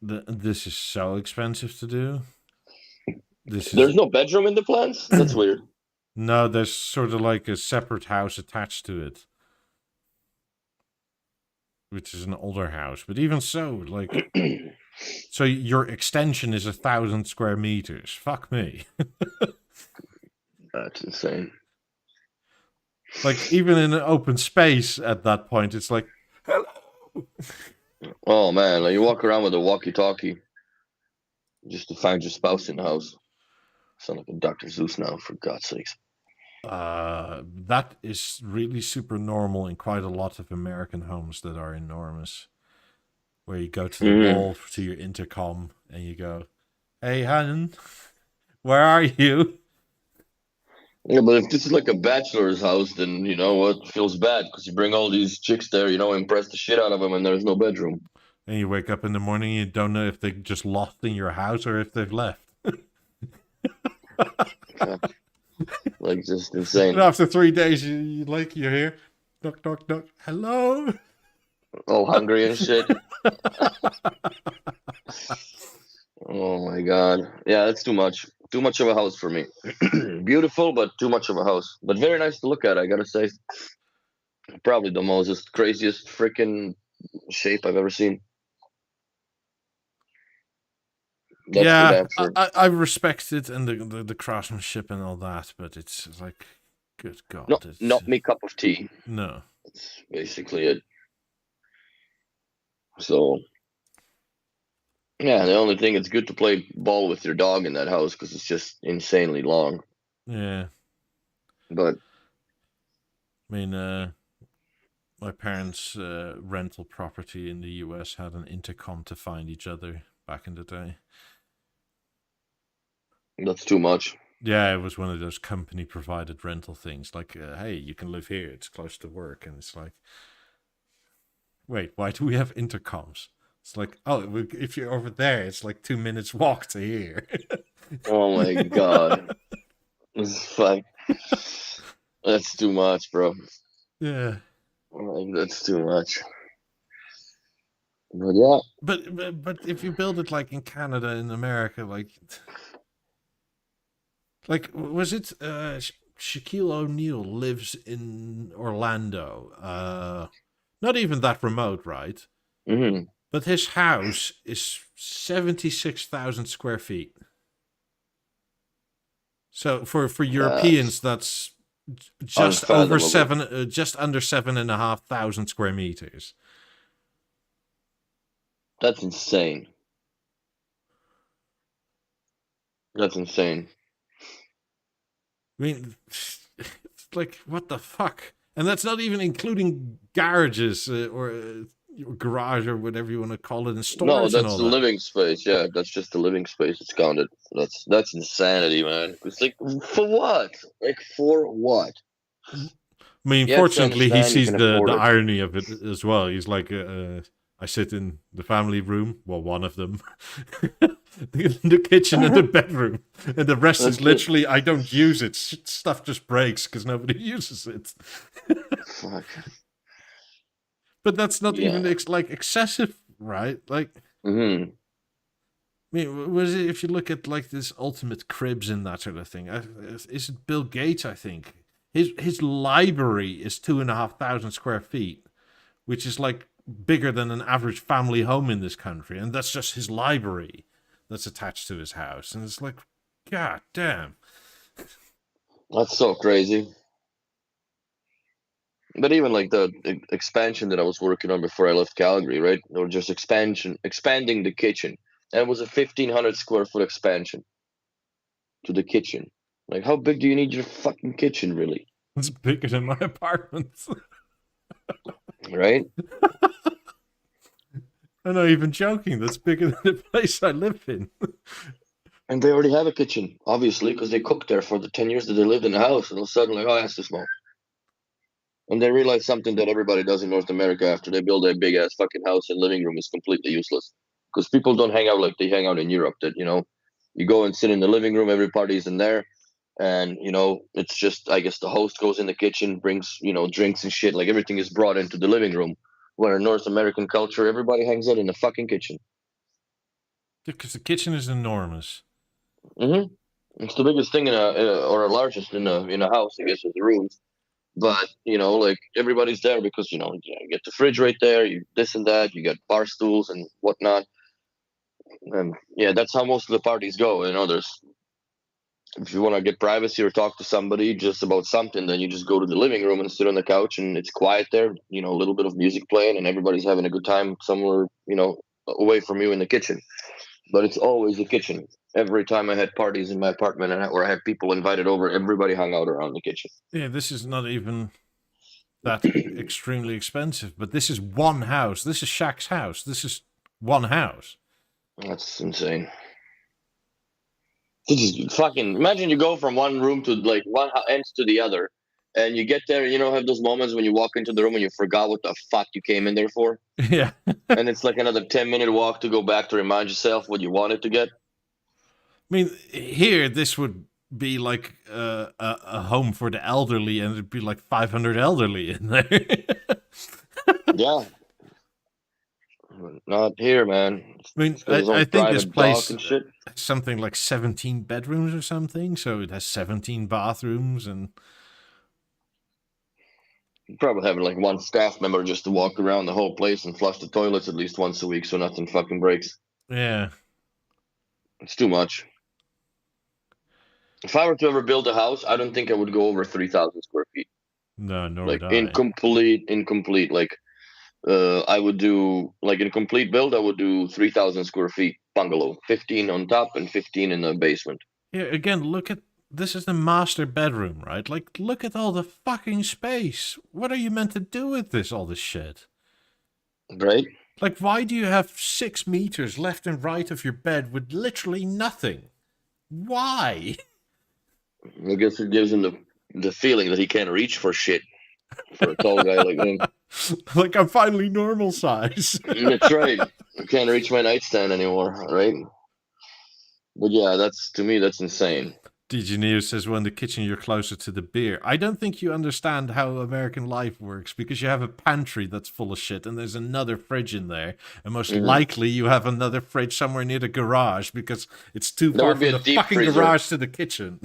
this is so expensive to do. There's no bedroom in the plans? That's weird. No, there's sort of like a separate house attached to it, which is an older house. But even so, like, so your extension is 1,000 square meters. Fuck me. That's insane. Like, even in an open space at that point, it's like, hello. Oh man, like you walk around with a walkie-talkie just to find your spouse in the house. Sound like a Dr. Zeus now, for God's sakes. That is really super normal in quite a lot of American homes that are enormous, where you go to the wall to your intercom and you go, "Hey, hon, where are you?" Yeah, but if this is like a bachelor's house, then you know what feels bad because you bring all these chicks there, impress the shit out of them, and there's no bedroom. And you wake up in the morning, and you don't know if they just lost in your house or if they've left. Like, just insane. And after 3 days, you're here, knock, knock, knock, hello. All hungry and shit. Oh my god. Yeah, that's too much. Too much of a house for me. Beautiful, but too much of a house. But very nice to look at, I gotta say. Probably the most craziest freaking shape I've ever seen. That's Yeah, sure. I respect it and the craftsmanship and all that, but it's like, good God. Not my cup of tea. No. That's basically it. So, yeah, the only thing, it's good to play ball with your dog in that house because it's just insanely long. Yeah. But I mean, my parents' rental property in the US had an intercom to find each other back in the day. that's too much. Yeah, it was one of those company provided rental things. Like, hey, you can live here. It's close to work. And it's like, wait, why do we have intercoms? It's like, oh, if you're over there, it's like 2 minutes walk to here. Oh my god. It's fine. That's too much, bro. Yeah. Like, that's too much. But yeah. But if you build it like in Canada, in America, like was it Shaquille O'Neal lives in Orlando? Not even that remote, right? Mm-hmm. But his house is 76,000 square feet. So for Europeans, that's just over just under 7,500 square meters. That's insane. That's insane. I mean, it's like, what the fuck? And that's not even including garages or garage or whatever you want to call it, and storage. No, that's the living space. Yeah, that's just the living space. It's counted. That's insanity, man. It's like, for what? Like, for what? I mean, fortunately, he sees the irony of it as well. He's like, I sit in the family room, well, one of them, the kitchen and the bedroom, and the rest is literally, I don't use it. Stuff just breaks because nobody uses it. Fuck. But that's not even like excessive, right? Like, I mean, was it, if you look at like this ultimate cribs and that sort of thing? Is it Bill Gates? I think his library is 2,500 square feet, which is like bigger than an average family home in this country, and that's just his library that's attached to his house, and it's like, god damn, that's so crazy. But even like the expansion that I was working on before I left Calgary, right? They were just expanding the kitchen, and it was a 1,500 square foot expansion to the kitchen. Like, how big do you need your fucking kitchen, really? It's bigger than my apartment. Right? I'm not even joking. That's bigger than the place I live in. And they already have a kitchen, obviously, because they cooked there for the 10 years that they lived in the house. And all of a sudden, like, oh, that's too small. And they realized something that everybody does in North America after they build a big ass fucking house and living room is completely useless. because people don't hang out like they hang out in Europe. That you go and sit in the living room, every party's in there, and it's just, I guess, the host goes in the kitchen, brings drinks and shit. Like everything is brought into the living room. Where in North American culture, everybody hangs out in the fucking kitchen. Because the kitchen is enormous. Mm-hmm. It's the biggest thing or the largest in a house, I guess, is the rooms. But like everybody's there because you get the fridge right there, you this and that, you got bar stools and whatnot, and yeah, that's how most of the parties go. There's if you want to get privacy or talk to somebody just about something, then you just go to the living room and sit on the couch, and it's quiet there. A little bit of music playing, and everybody's having a good time somewhere, away from you in the kitchen. But it's always the kitchen. Every time I had parties in my apartment where I had people invited over, everybody hung out around the kitchen. Yeah, this is not even that extremely expensive, but this is one house. This is Shaq's house. This is one house. That's insane. Just fucking imagine you go from one room to like one end to the other, and you get there, have those moments when you walk into the room and you forgot what the fuck you came in there for. Yeah. And it's like another 10-minute walk to go back to remind yourself what you wanted to get. I mean, here, this would be like a home for the elderly, and it'd be like 500 elderly in there. Yeah. Not here, man. I mean, I think this place has something like 17 bedrooms or something, so it has 17 bathrooms, and you probably have like one staff member just to walk around the whole place and flush the toilets at least once a week so nothing fucking breaks. Yeah. It's too much. If I were to ever build a house, I don't think I would go over 3,000 square feet. No, nor like would I. Incomplete. Like, I would do, like, in a complete build, I would do 3,000 square feet bungalow, 15 on top and 15 in the basement. Yeah, again, look at, this is the master bedroom, right? Like, look at all the fucking space. What are you meant to do with this, all this shit? Right? Like, why do you have 6 meters left and right of your bed with literally nothing? Why? I guess it gives him the feeling that he can't reach for shit for a tall guy like him. Like, I'm finally normal size. That's right. I can't reach my nightstand anymore, right? But yeah, to me, that's insane. DJ Neo says, well, in the kitchen, you're closer to the beer. I don't think you understand how American life works, because you have a pantry that's full of shit, and there's another fridge in there. And most likely you have another fridge somewhere near the garage, because it's too far from the fucking freezer. Garage to the kitchen.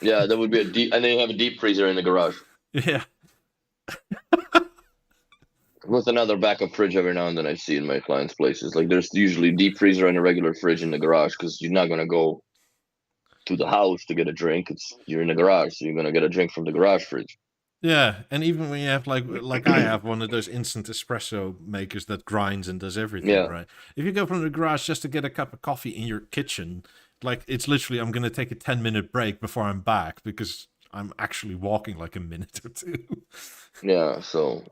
Yeah, that would be and then you have a deep freezer in the garage. Yeah. With another backup fridge every now and then I see in my clients' places. Like, there's usually a deep freezer and a regular fridge in the garage, because you're not going to go to the house to get a drink. You're in the garage, so you're going to get a drink from the garage fridge. Yeah, and even when you have like I have one of those instant espresso makers that grinds and does everything, right? If you go from the garage just to get a cup of coffee in your kitchen, like, it's literally, I'm going to take a 10-minute break before I'm back, because I'm actually walking like a minute or two. Yeah, so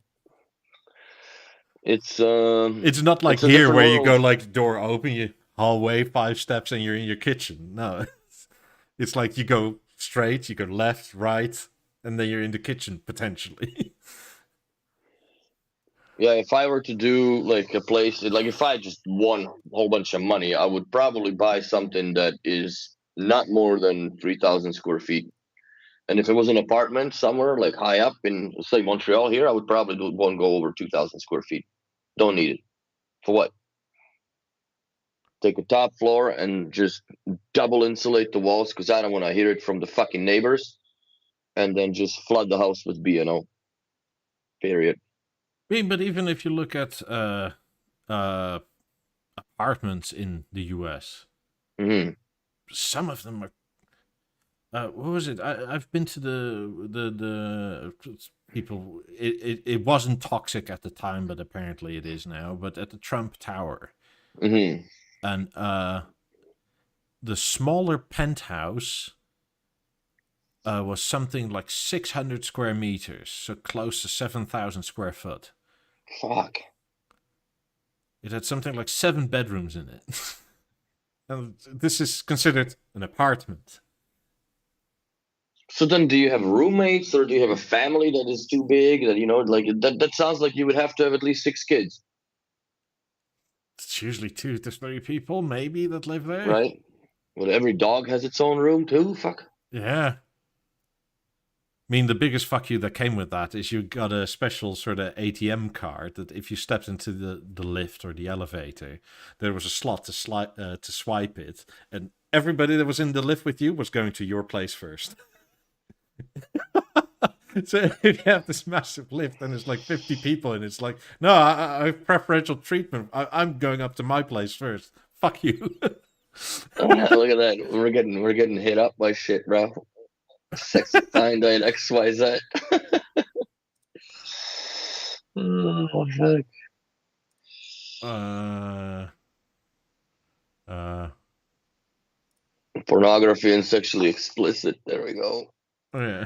it's not like here where you go like door open, you hallway 5 steps and you're in your kitchen. No, it's like you go straight, you go left, right, and then you're in the kitchen potentially. Yeah, if I were to do like a place, like if I just won a whole bunch of money, I would probably buy something that is not more than 3,000 square feet. And if it was an apartment somewhere like high up in, say, Montreal here, I would probably won't go over 2,000 square feet. Don't need it. For what? Take a top floor and just double insulate the walls, because I don't want to hear it from the fucking neighbors, and then just flood the house with B&O. Period. I mean, but even if you look at apartments in the US, some of them are. What was it? I've been to the people. It wasn't toxic at the time, but apparently it is now. But at the Trump Tower, and the smaller penthouse was something like 600 square meters, so close to 7,000 square foot. Fuck. It had something like 7 bedrooms in it. And this is considered an apartment. So then, do you have roommates, or do you have a family that is too big? That like that sounds like you would have to have at least 6 kids. it's usually 2 to 3 people, maybe, that live there. Right? Well, every dog has its own room too. Fuck. Yeah. I mean, the biggest fuck you that came with that is you got a special sort of ATM card that if you stepped into the lift or the elevator, there was a slot to swipe it, and everybody that was in the lift with you was going to your place first. So if you have this massive lift and it's like 50 people and it's like, no, I have preferential treatment. I'm going up to my place first. Fuck you. Look at that. We're getting hit up by shit, bro. Sexy find and XYZ. Oh, fuck. Pornography and sexually explicit. There we go. Yeah.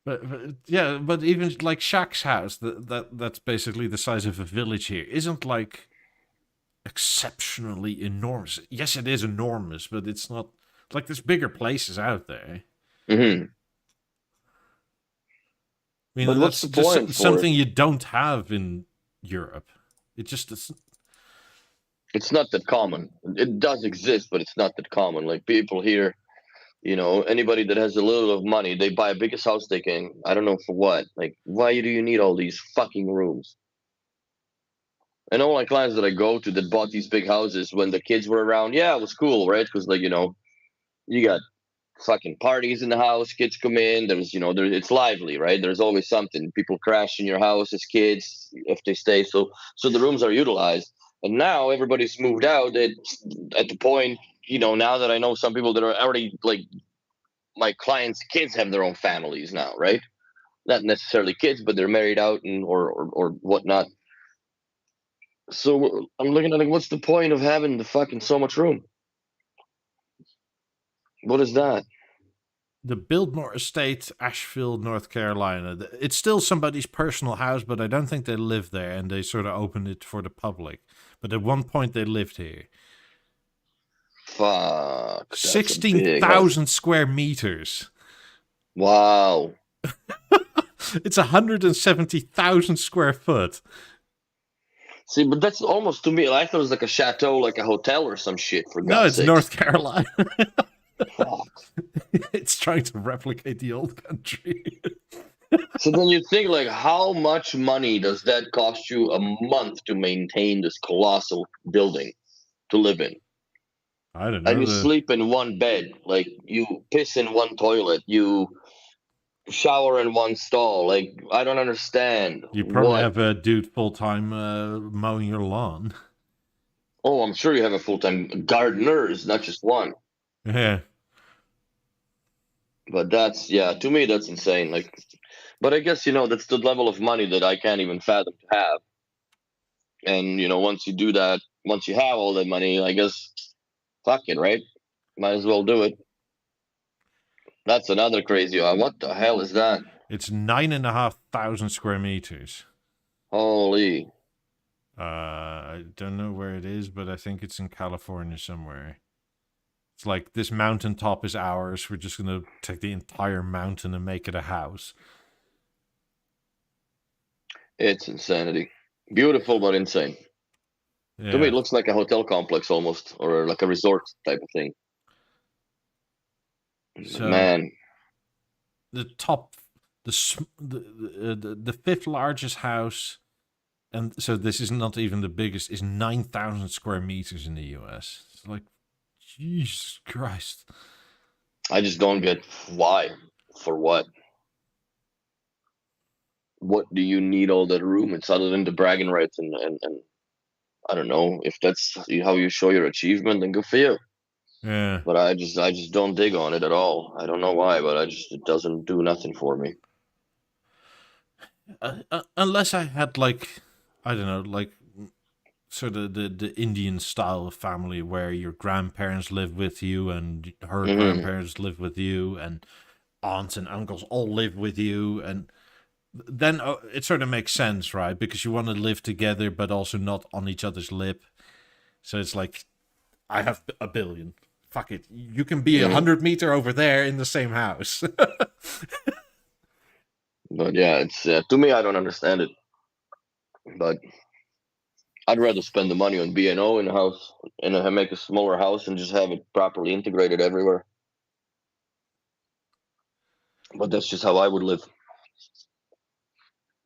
But even like Shaq's house, that's basically the size of a village here, isn't like exceptionally enormous. Yes, it is enormous, but it's not like there's bigger places out there. Mm-hmm. I mean, but what's that's the just point something you don't have in Europe. It just is. It's not that common. It does exist, but it's not that common. Like people here, anybody that has a little of money, they buy the biggest house they can. I don't know for what. Like, why do you need all these fucking rooms? And all my clients that I go to that bought these big houses when the kids were around, yeah, it was cool, right? Because like you got fucking parties in the house, kids come in. It's lively, right? There's always something. People crash in your house as kids if they stay. So the rooms are utilized. And now everybody's moved out. At the point, now that I know some people that are already like my clients' kids have their own families now, right? Not necessarily kids, but they're married out and or whatnot. So I'm looking at like, what's the point of having the fucking so much room? What is that? The Biltmore Estate, Asheville, North Carolina. It's still somebody's personal house, but I don't think they live there, and they sort of opened it for the public. But at one point, they lived here. Fuck. 16,000 square meters. Wow. It's 170,000 square foot. See, but that's almost to me. I thought it was like a chateau, like a hotel or some shit. For no, God's it's sakes. North Carolina. Fuck. It's trying to replicate the old country. So then you think, like, how much money does that cost you a month to maintain this colossal building to live in? I don't know. And you sleep in one bed, like you piss in one toilet, you shower in one stall. Like, I don't understand. You probably have a dude full-time mowing your lawn. Oh, I'm sure you have a full-time gardeners, not just one. Yeah. But to me, that's insane. Like, but I guess, that's the level of money that I can't even fathom to have. And, once you do that, once you have all that money, I guess, fuck it, right? Might as well do it. That's another crazy one. What the hell is that? It's 9,500 square meters. Holy. I don't know where it is, but I think it's in California somewhere. It's like, this mountaintop is ours. We're just going to take the entire mountain and make it a house. It's insanity. Beautiful, but insane. Yeah. To me, it looks like a hotel complex almost, or like a resort type of thing. So, man, the fifth largest house, and so this is not even the biggest, is 9,000 square meters in the US. It's like, Jesus Christ. I just don't get why. For what? What do you need all that room? It's other than the bragging rights and I don't know, if that's how you show your achievement, then good for you. Yeah. But I just don't dig on it at all. I don't know why, but it doesn't do nothing for me. Unless I had like, I don't know, like sort of the Indian style of family where your grandparents live with you and her grandparents live with you and aunts and uncles all live with you, and then it sort of makes sense, right? Because you want to live together but also not on each other's lip. So it's like, I have $1 billion. Fuck it. You can be 100 meters over there in the same house. But yeah, it's to me, I don't understand it. But I'd rather spend the money on B&O in a house and make a smaller house and just have it properly integrated everywhere. But that's just how I would live.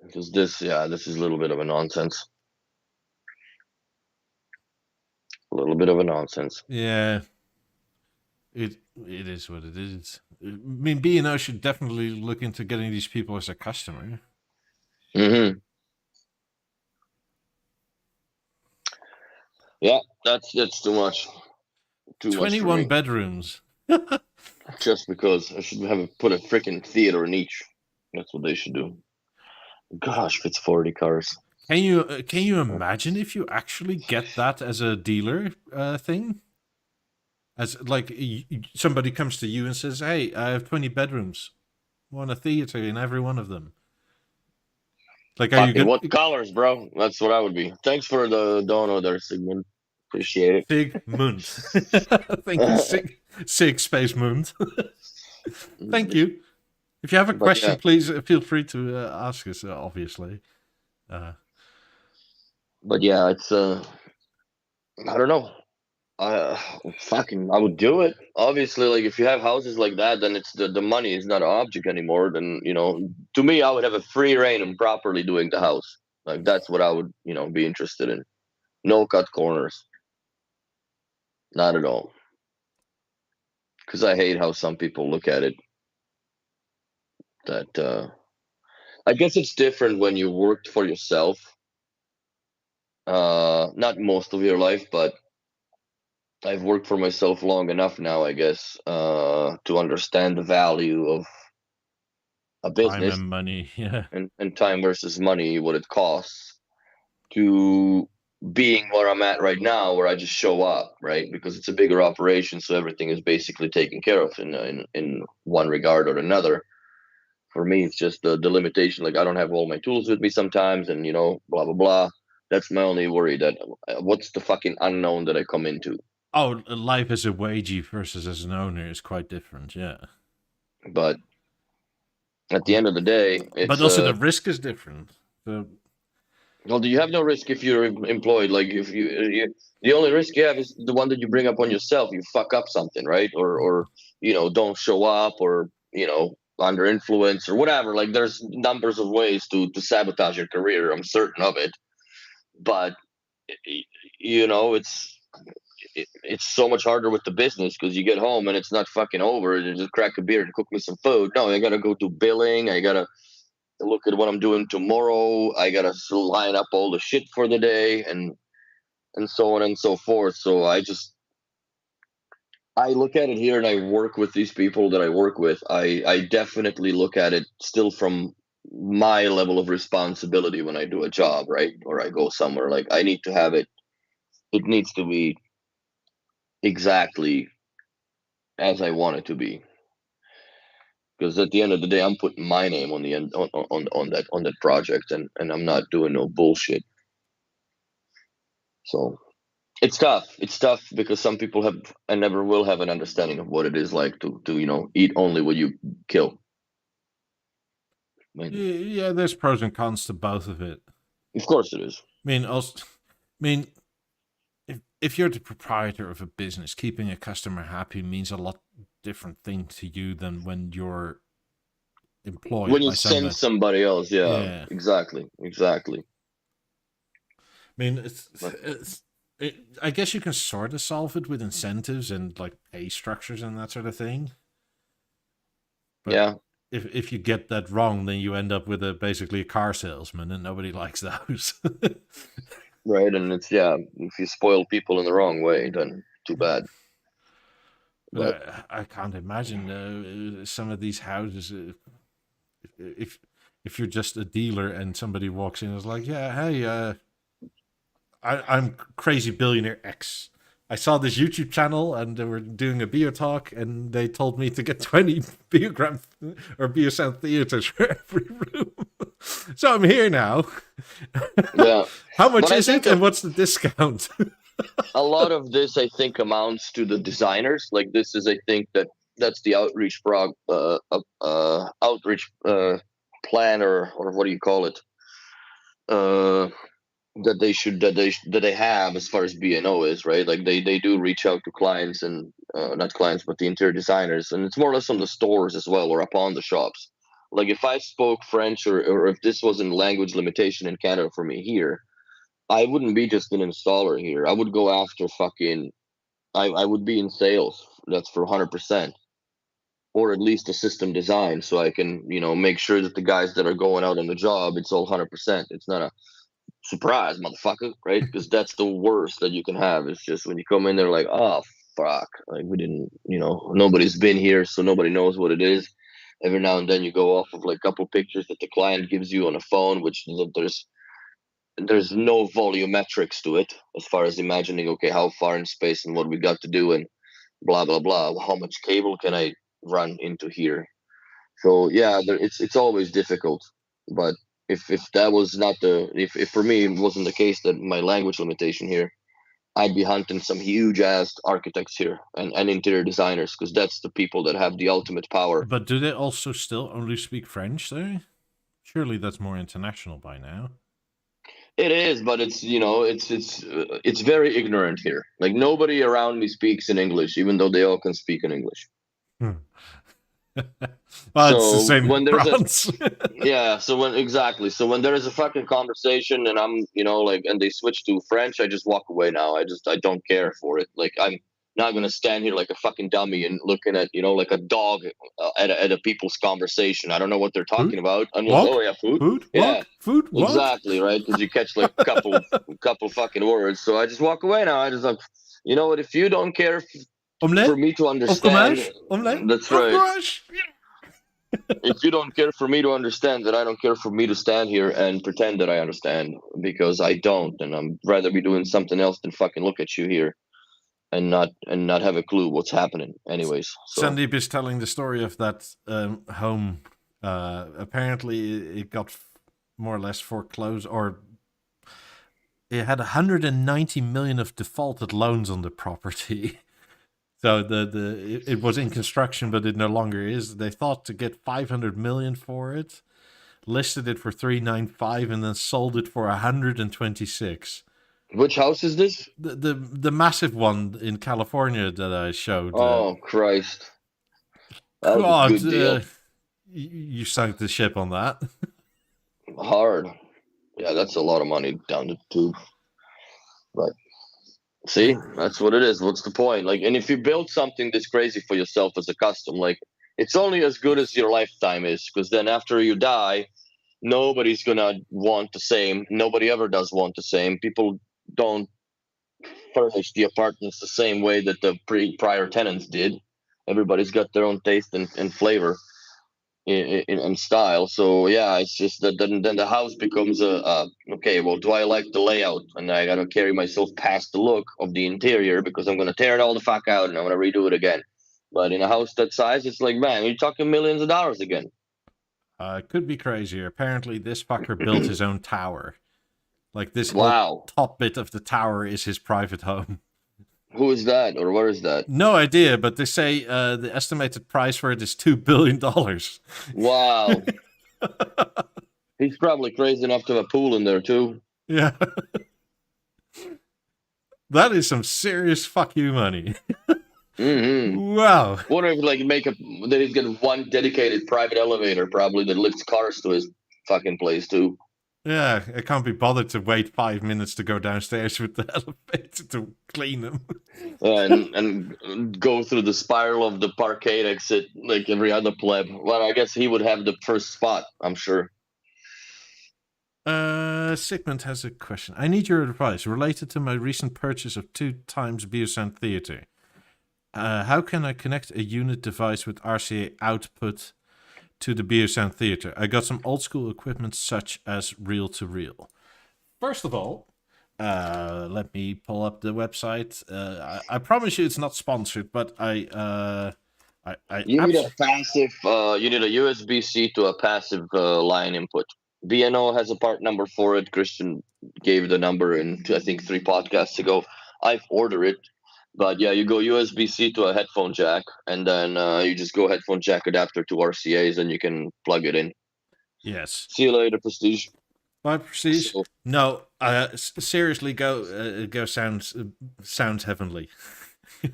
Because this is a little bit of a nonsense. A little bit of a nonsense. Yeah. It is what it is. I mean, B&O should definitely look into getting these people as a customer. Mm-hmm. Yeah, that's too much. Too much for 21 me. bedrooms. Just because I should put a freaking theater in each. That's what they should do. Gosh, if it's 40 cars. Can you imagine if you actually get that as a dealer thing? As like somebody comes to you and says, "Hey, I have 20 bedrooms. I want a theater in every one of them." Like, are you Fucking good? what colors, bro? That's what I would be. Thanks for the dono there, Sigmund. Appreciate it. Sigmund. Thank you, Sig Space Mund. Thank you. If you have a question, please feel free to ask us. Obviously. But yeah, it's I don't know. I would do it. Obviously, like if you have houses like that, then it's the money is not an object anymore. Then to me, I would have a free reign in properly doing the house. Like that's what I would be interested in. No cut corners, not at all. Because I hate how some people look at it. That I guess it's different when you worked for yourself. Not most of your life, but I've worked for myself long enough now, I guess, to understand the value of a Time business and money. Yeah. and time versus money, what it costs to being where I'm at right now, where I just show up, right? Because it's a bigger operation, so everything is basically taken care of in one regard or another. For me, it's just the limitation. Like I don't have all my tools with me sometimes, and blah blah blah. That's my only worry. That what's the fucking unknown that I come into? Oh, life as a wagey versus as an owner is quite different. Yeah. But at the end of the day, but it's also the risk is different. So, well, do you have no risk if you're employed? Like if the only risk you have is the one that you bring up on yourself. You fuck up something, right? Or don't show up, or under influence or whatever. Like there's numbers of ways to sabotage your career. I'm certain of it. But it's so much harder with the business because you get home and it's not fucking over. You just crack a beer and cook me some food. No, I gotta go do billing. I gotta look at what I'm doing tomorrow. I gotta line up all the shit for the day and so on and so forth. So I look at it here and I work with these people that I work with. I definitely look at it still from my level of responsibility when I do a job, right? Or I go somewhere. Like I need to have it. It needs to be exactly as I want it to be. Because at the end of the day, I'm putting my name on the end on that project, and I'm not doing no bullshit. So it's tough. It's tough because some people have and never will have an understanding of what it is like to eat only what you kill. yeah, there's pros and cons to both of it. Of course it is. I mean, if you're the proprietor of a business, keeping a customer happy means a lot different thing to you than when you're employed When you by send somebody. somebody else, Yeah. exactly. I mean, I guess you can sort of solve it with incentives and like pay structures and that sort of thing. But yeah. If you get that wrong, then you end up with basically a car salesman, and nobody likes those. Right, and it's if you spoil people in the wrong way, then too bad. But I can't imagine some of these houses. If you're just a dealer and somebody walks in and is like, "Yeah, hey, I'm crazy billionaire X. I saw this YouTube channel and they were doing a BeoTalk and they told me to get 20 Beogram or Beosound theaters for every room. So I'm here now. Yeah. How much is it and what's the discount?" A lot of this, I think, amounts to the designers. Like this is, I think, that's the outreach outreach plan or what do you call it? that they have as far as B&O is, right? Like they do reach out to clients and not clients but the interior designers, and it's more or less on the stores as well or upon the shops. Like if I spoke French or if this wasn't language limitation in Canada for me here, I wouldn't be just an installer here. I would go after fucking I would be in sales. That's for 100%, or at least a system design, so I can make sure that the guys that are going out on the job, it's all 100%. It's not a surprise, motherfucker, right? Because that's the worst that you can have. It's just when you come in there like, oh fuck, like we didn't, nobody's been here, so nobody knows what it is. Every now and then you go off of like a couple pictures that the client gives you on a phone, which there's no volumetrics to it as far as imagining, okay, how far in space and what we got to do and blah blah blah. How much cable can I run into here? So yeah, it's always difficult. But if that was not if for me it wasn't the case that my language limitation here, I'd be hunting some huge ass architects here and interior designers, because that's the people that have the ultimate power. But do they also still only speak French though? Surely that's more international by now. It is, but it's very ignorant here. Like nobody around me speaks in English, even though they all can speak in English. Well, it's the same when in there's France. yeah, so when there is a fucking conversation and I'm like, and they switch to French, I just walk away now. I don't care for it. Like I'm not gonna stand here like a fucking dummy and looking at like a dog at a people's conversation. I don't know what they're talking about. Unless, Walk? oh yeah, food. Food? Yeah, Walk? Food? Walk? exactly, right? Because you catch like a couple fucking words. So I just walk away now. I just like, you know what? If you don't care Omelette? for me to understand, Omelette? that's right. If you don't care for me to understand, that I don't care for me to stand here and pretend that I understand, because I don't, and I'm rather be doing something else than fucking look at you here and not have a clue what's happening. Anyways, so Sandeep is telling the story of that home. Apparently, it got more or less foreclosed, or it had 190 million of defaulted loans on the property. So it was in construction, but it no longer is. They thought to get 500 million for it, listed it for 395, and then sold it for 126. which house is this? The massive one in California that I showed. Oh Christ, that was God, a good deal. You sunk the ship on that. Hard, yeah, that's a lot of money down the tube. But see, that's what it is. What's the point? Like, and if you build something this crazy for yourself as a custom, like it's only as good as your lifetime is, because then after you die, nobody's gonna want the same. Nobody ever does want the same. People don't furnish the apartments the same way that the prior tenants did. Everybody's got their own taste and flavor and style. So yeah, it's just that then the house becomes okay. Well, do I like the layout? And I gotta carry myself past the look of the interior, because I'm gonna tear it all the fuck out and I'm gonna redo it again. But in a house that size, it's like, man, you're talking millions of dollars again. It could be crazier. Apparently, this fucker built his own tower. Like this Wow. whole top bit of the tower is his private home. Who is that, or where is that? No idea, but they say the estimated price for it is $2 billion. Wow. He's probably crazy enough to have a pool in there too. Yeah. That is some serious fuck you money. Mm-hmm. Wow. What if like that he's got one dedicated private elevator probably that lifts cars to his fucking place too. Yeah, I can't be bothered to wait 5 minutes to go downstairs with the elevator to clean them. And go through the spiral of the parkade exit like every other pleb. Well, I guess he would have the first spot, I'm sure. Sigmund has a question. I need your advice related to my recent purchase of 2x Beosound Theater. How can I connect a unit device with RCA output to the Beosound Theater? I got some old school equipment such as reel-to-reel. First of all, let me pull up the website. I promise you it's not sponsored, but you need a passive. You need a USB-C to a passive line input. B&O has a part number for it. Christian gave the number in, I think, 3 podcasts ago. I've ordered it. But yeah, you go USB-C to a headphone jack, and then you just go headphone jack adapter to RCAs, and you can plug it in. Yes. See you later, Prestige. By Prestige? So, No. Seriously, go sounds heavenly.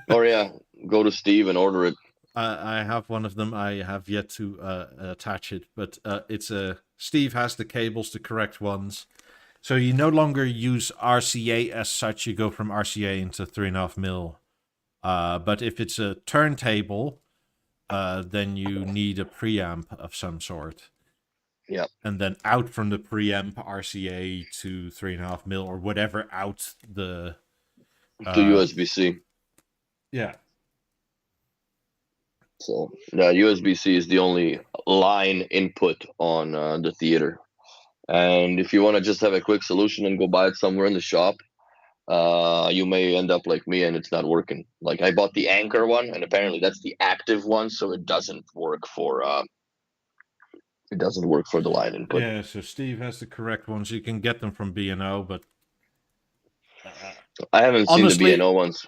or yeah, go to Steve and order it. I have one of them. I have yet to attach it, but it's a Steve has the cables, the correct ones. So you no longer use RCA as such. You go from RCA into 3.5 mil. But if it's a turntable, then you need a preamp of some sort. Yeah. And then out from the preamp RCA to 3.5 mil or whatever out the To USB-C. Yeah. So USB-C is the only line input on the theater. And if you want to just have a quick solution and go buy it somewhere in the shop, you may end up like me and it's not working. Like I bought the Anchor one, and apparently that's the active one, so it doesn't work for the line input. Yeah, so Steve has the correct ones. You can get them from B&O, but I haven't honestly, seen the B&O ones.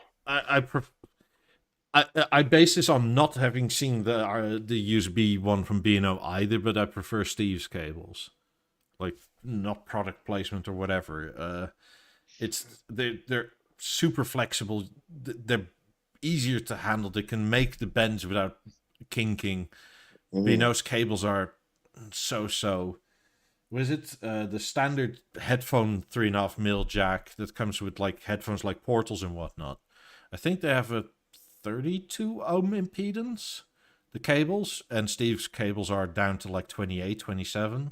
I base this on not having seen the USB one from B&O either, but I prefer Steve's cables. Like, not product placement or whatever. They're super flexible. They're easier to handle. They can make the bends without kinking. B&O's cables are so. Was it the standard headphone 3.5 mil jack that comes with like headphones like Portals and whatnot? I think they have a 32 ohm impedance, the cables, and Steve's cables are down to like 28, 27.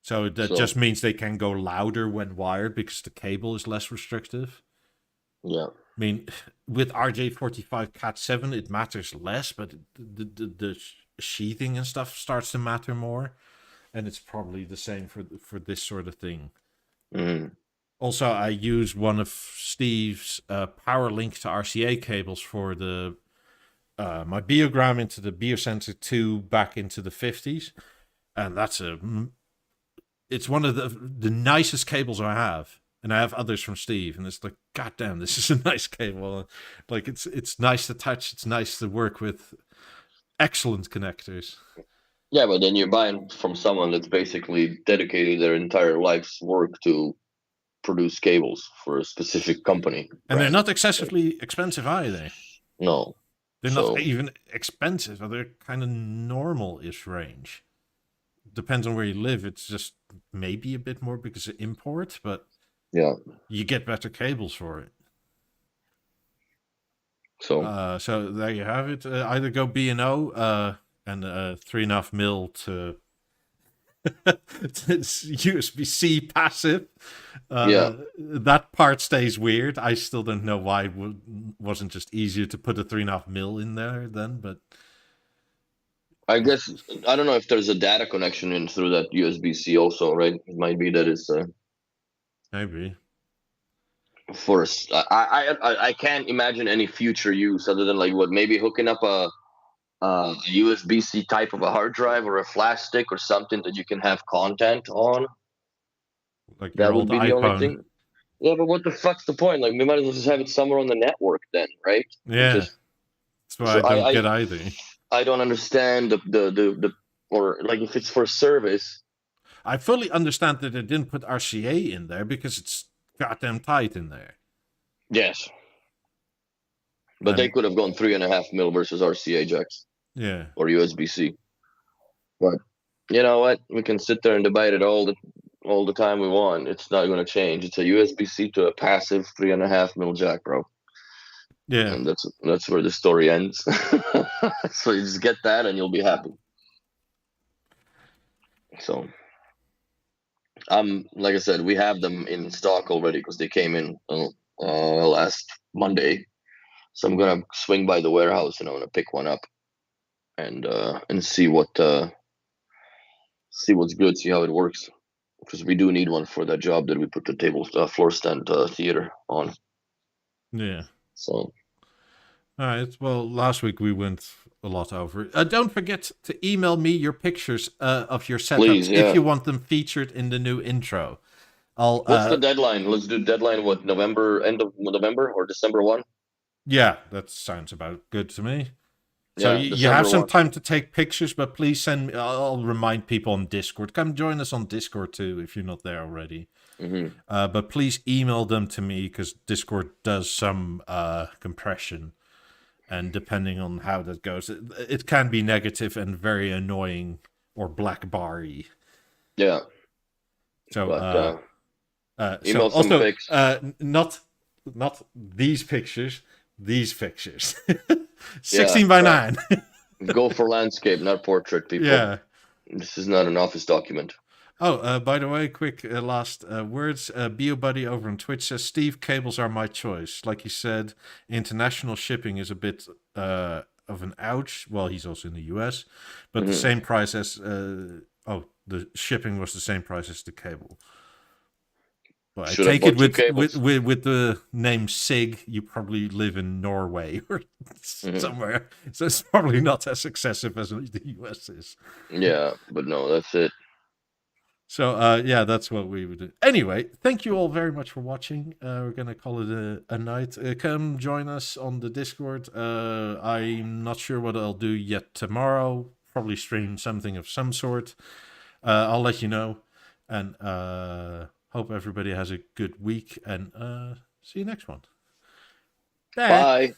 So that just means they can go louder when wired because the cable is less restrictive. Yeah. I mean, with RJ45 Cat 7, it matters less, but the sheathing and stuff starts to matter more. And it's probably the same for this sort of thing. Also, I use one of Steve's power link to RCA cables for the my Beogram into the Beosensor 2 back into the 50s. And it's one of the nicest cables I have. And I have others from Steve. And it's like, God damn, this is a nice cable. Like, it's nice to touch. It's nice to work with. Excellent connectors. Yeah, but then you're buying from someone that's basically dedicated their entire life's work to produce cables for a specific company. And they're not excessively expensive either. No. They're not even expensive. They're kind of normal-ish range. Depends on where you live. It's just maybe a bit more because of import, but yeah, you get better cables for it. So there you have it. Either go B&O and 3.5 mil to USB-C passive. That part stays weird. I still don't know why it wasn't just easier to put a 3.5 mil in there then, but I guess I don't know if there's a data connection in through that USB-C also, right? It might be that it's maybe. First, I can't imagine any future use other than like maybe hooking up a USB-C type of a hard drive or a flash stick or something that you can have content on. Like that would be the iPhone. only thing. Yeah, but what the fuck's the point? Like, we might as well just have it somewhere on the network then, right? Yeah, that's why I don't get either. I don't understand the or like if it's for service. I fully understand that they didn't put RCA in there because it's goddamn tight in there. Yes. But they could have gone 3.5 mil versus RCA jacks. Yeah. Or USB-C. But you know what? We can sit there and debate it all the time we want. It's not going to change. It's a USB-C to a passive 3.5 mil jack, bro. Yeah. And that's where the story ends. So you just get that and you'll be happy. So like I said, we have them in stock already because they came in last Monday. So I'm gonna swing by the warehouse and I'm gonna pick one up and see what's good, see how it works, because we do need one for that job that we put the floor stand theater on. Yeah. So. All right. Well, last week we went a lot over. Don't forget to email me your pictures of your setups. Please, yeah. If you want them featured in the new intro. What's the deadline? Let's do deadline. What, November, end of November or December 1? Yeah, that sounds about good to me. So Yeah, you have December some 1. time to take pictures, but please send me. I'll remind people on Discord. Come join us on Discord too if you're not there already. Mm-hmm. But please email them to me because Discord does some compression, and depending on how that goes, it can be negative and very annoying or black bar-y. Yeah, So but so email some also pics. not these pictures, these pictures. Yeah, 16 by 9. go for landscape, not portrait, people. Yeah. This is not an office document. Oh, by the way, quick last words. BeoBuddy over on Twitch says, Steve, cables are my choice. Like he said, international shipping is a bit of an ouch. Well, he's also in the US, but the same price as the shipping was the same price as the cable. Well, I Should have take it bought two with the name Sig, you probably live in Norway or somewhere, so it's probably not as excessive as the US is. Yeah, but no, that's it. So yeah, that's what we would do. Anyway, thank you all very much for watching. We're gonna call it a night. Come join us on the Discord. I'm not sure what I'll do yet tomorrow. Probably stream something of some sort. I'll let you know. And hope everybody has a good week. And see you next one. Bye.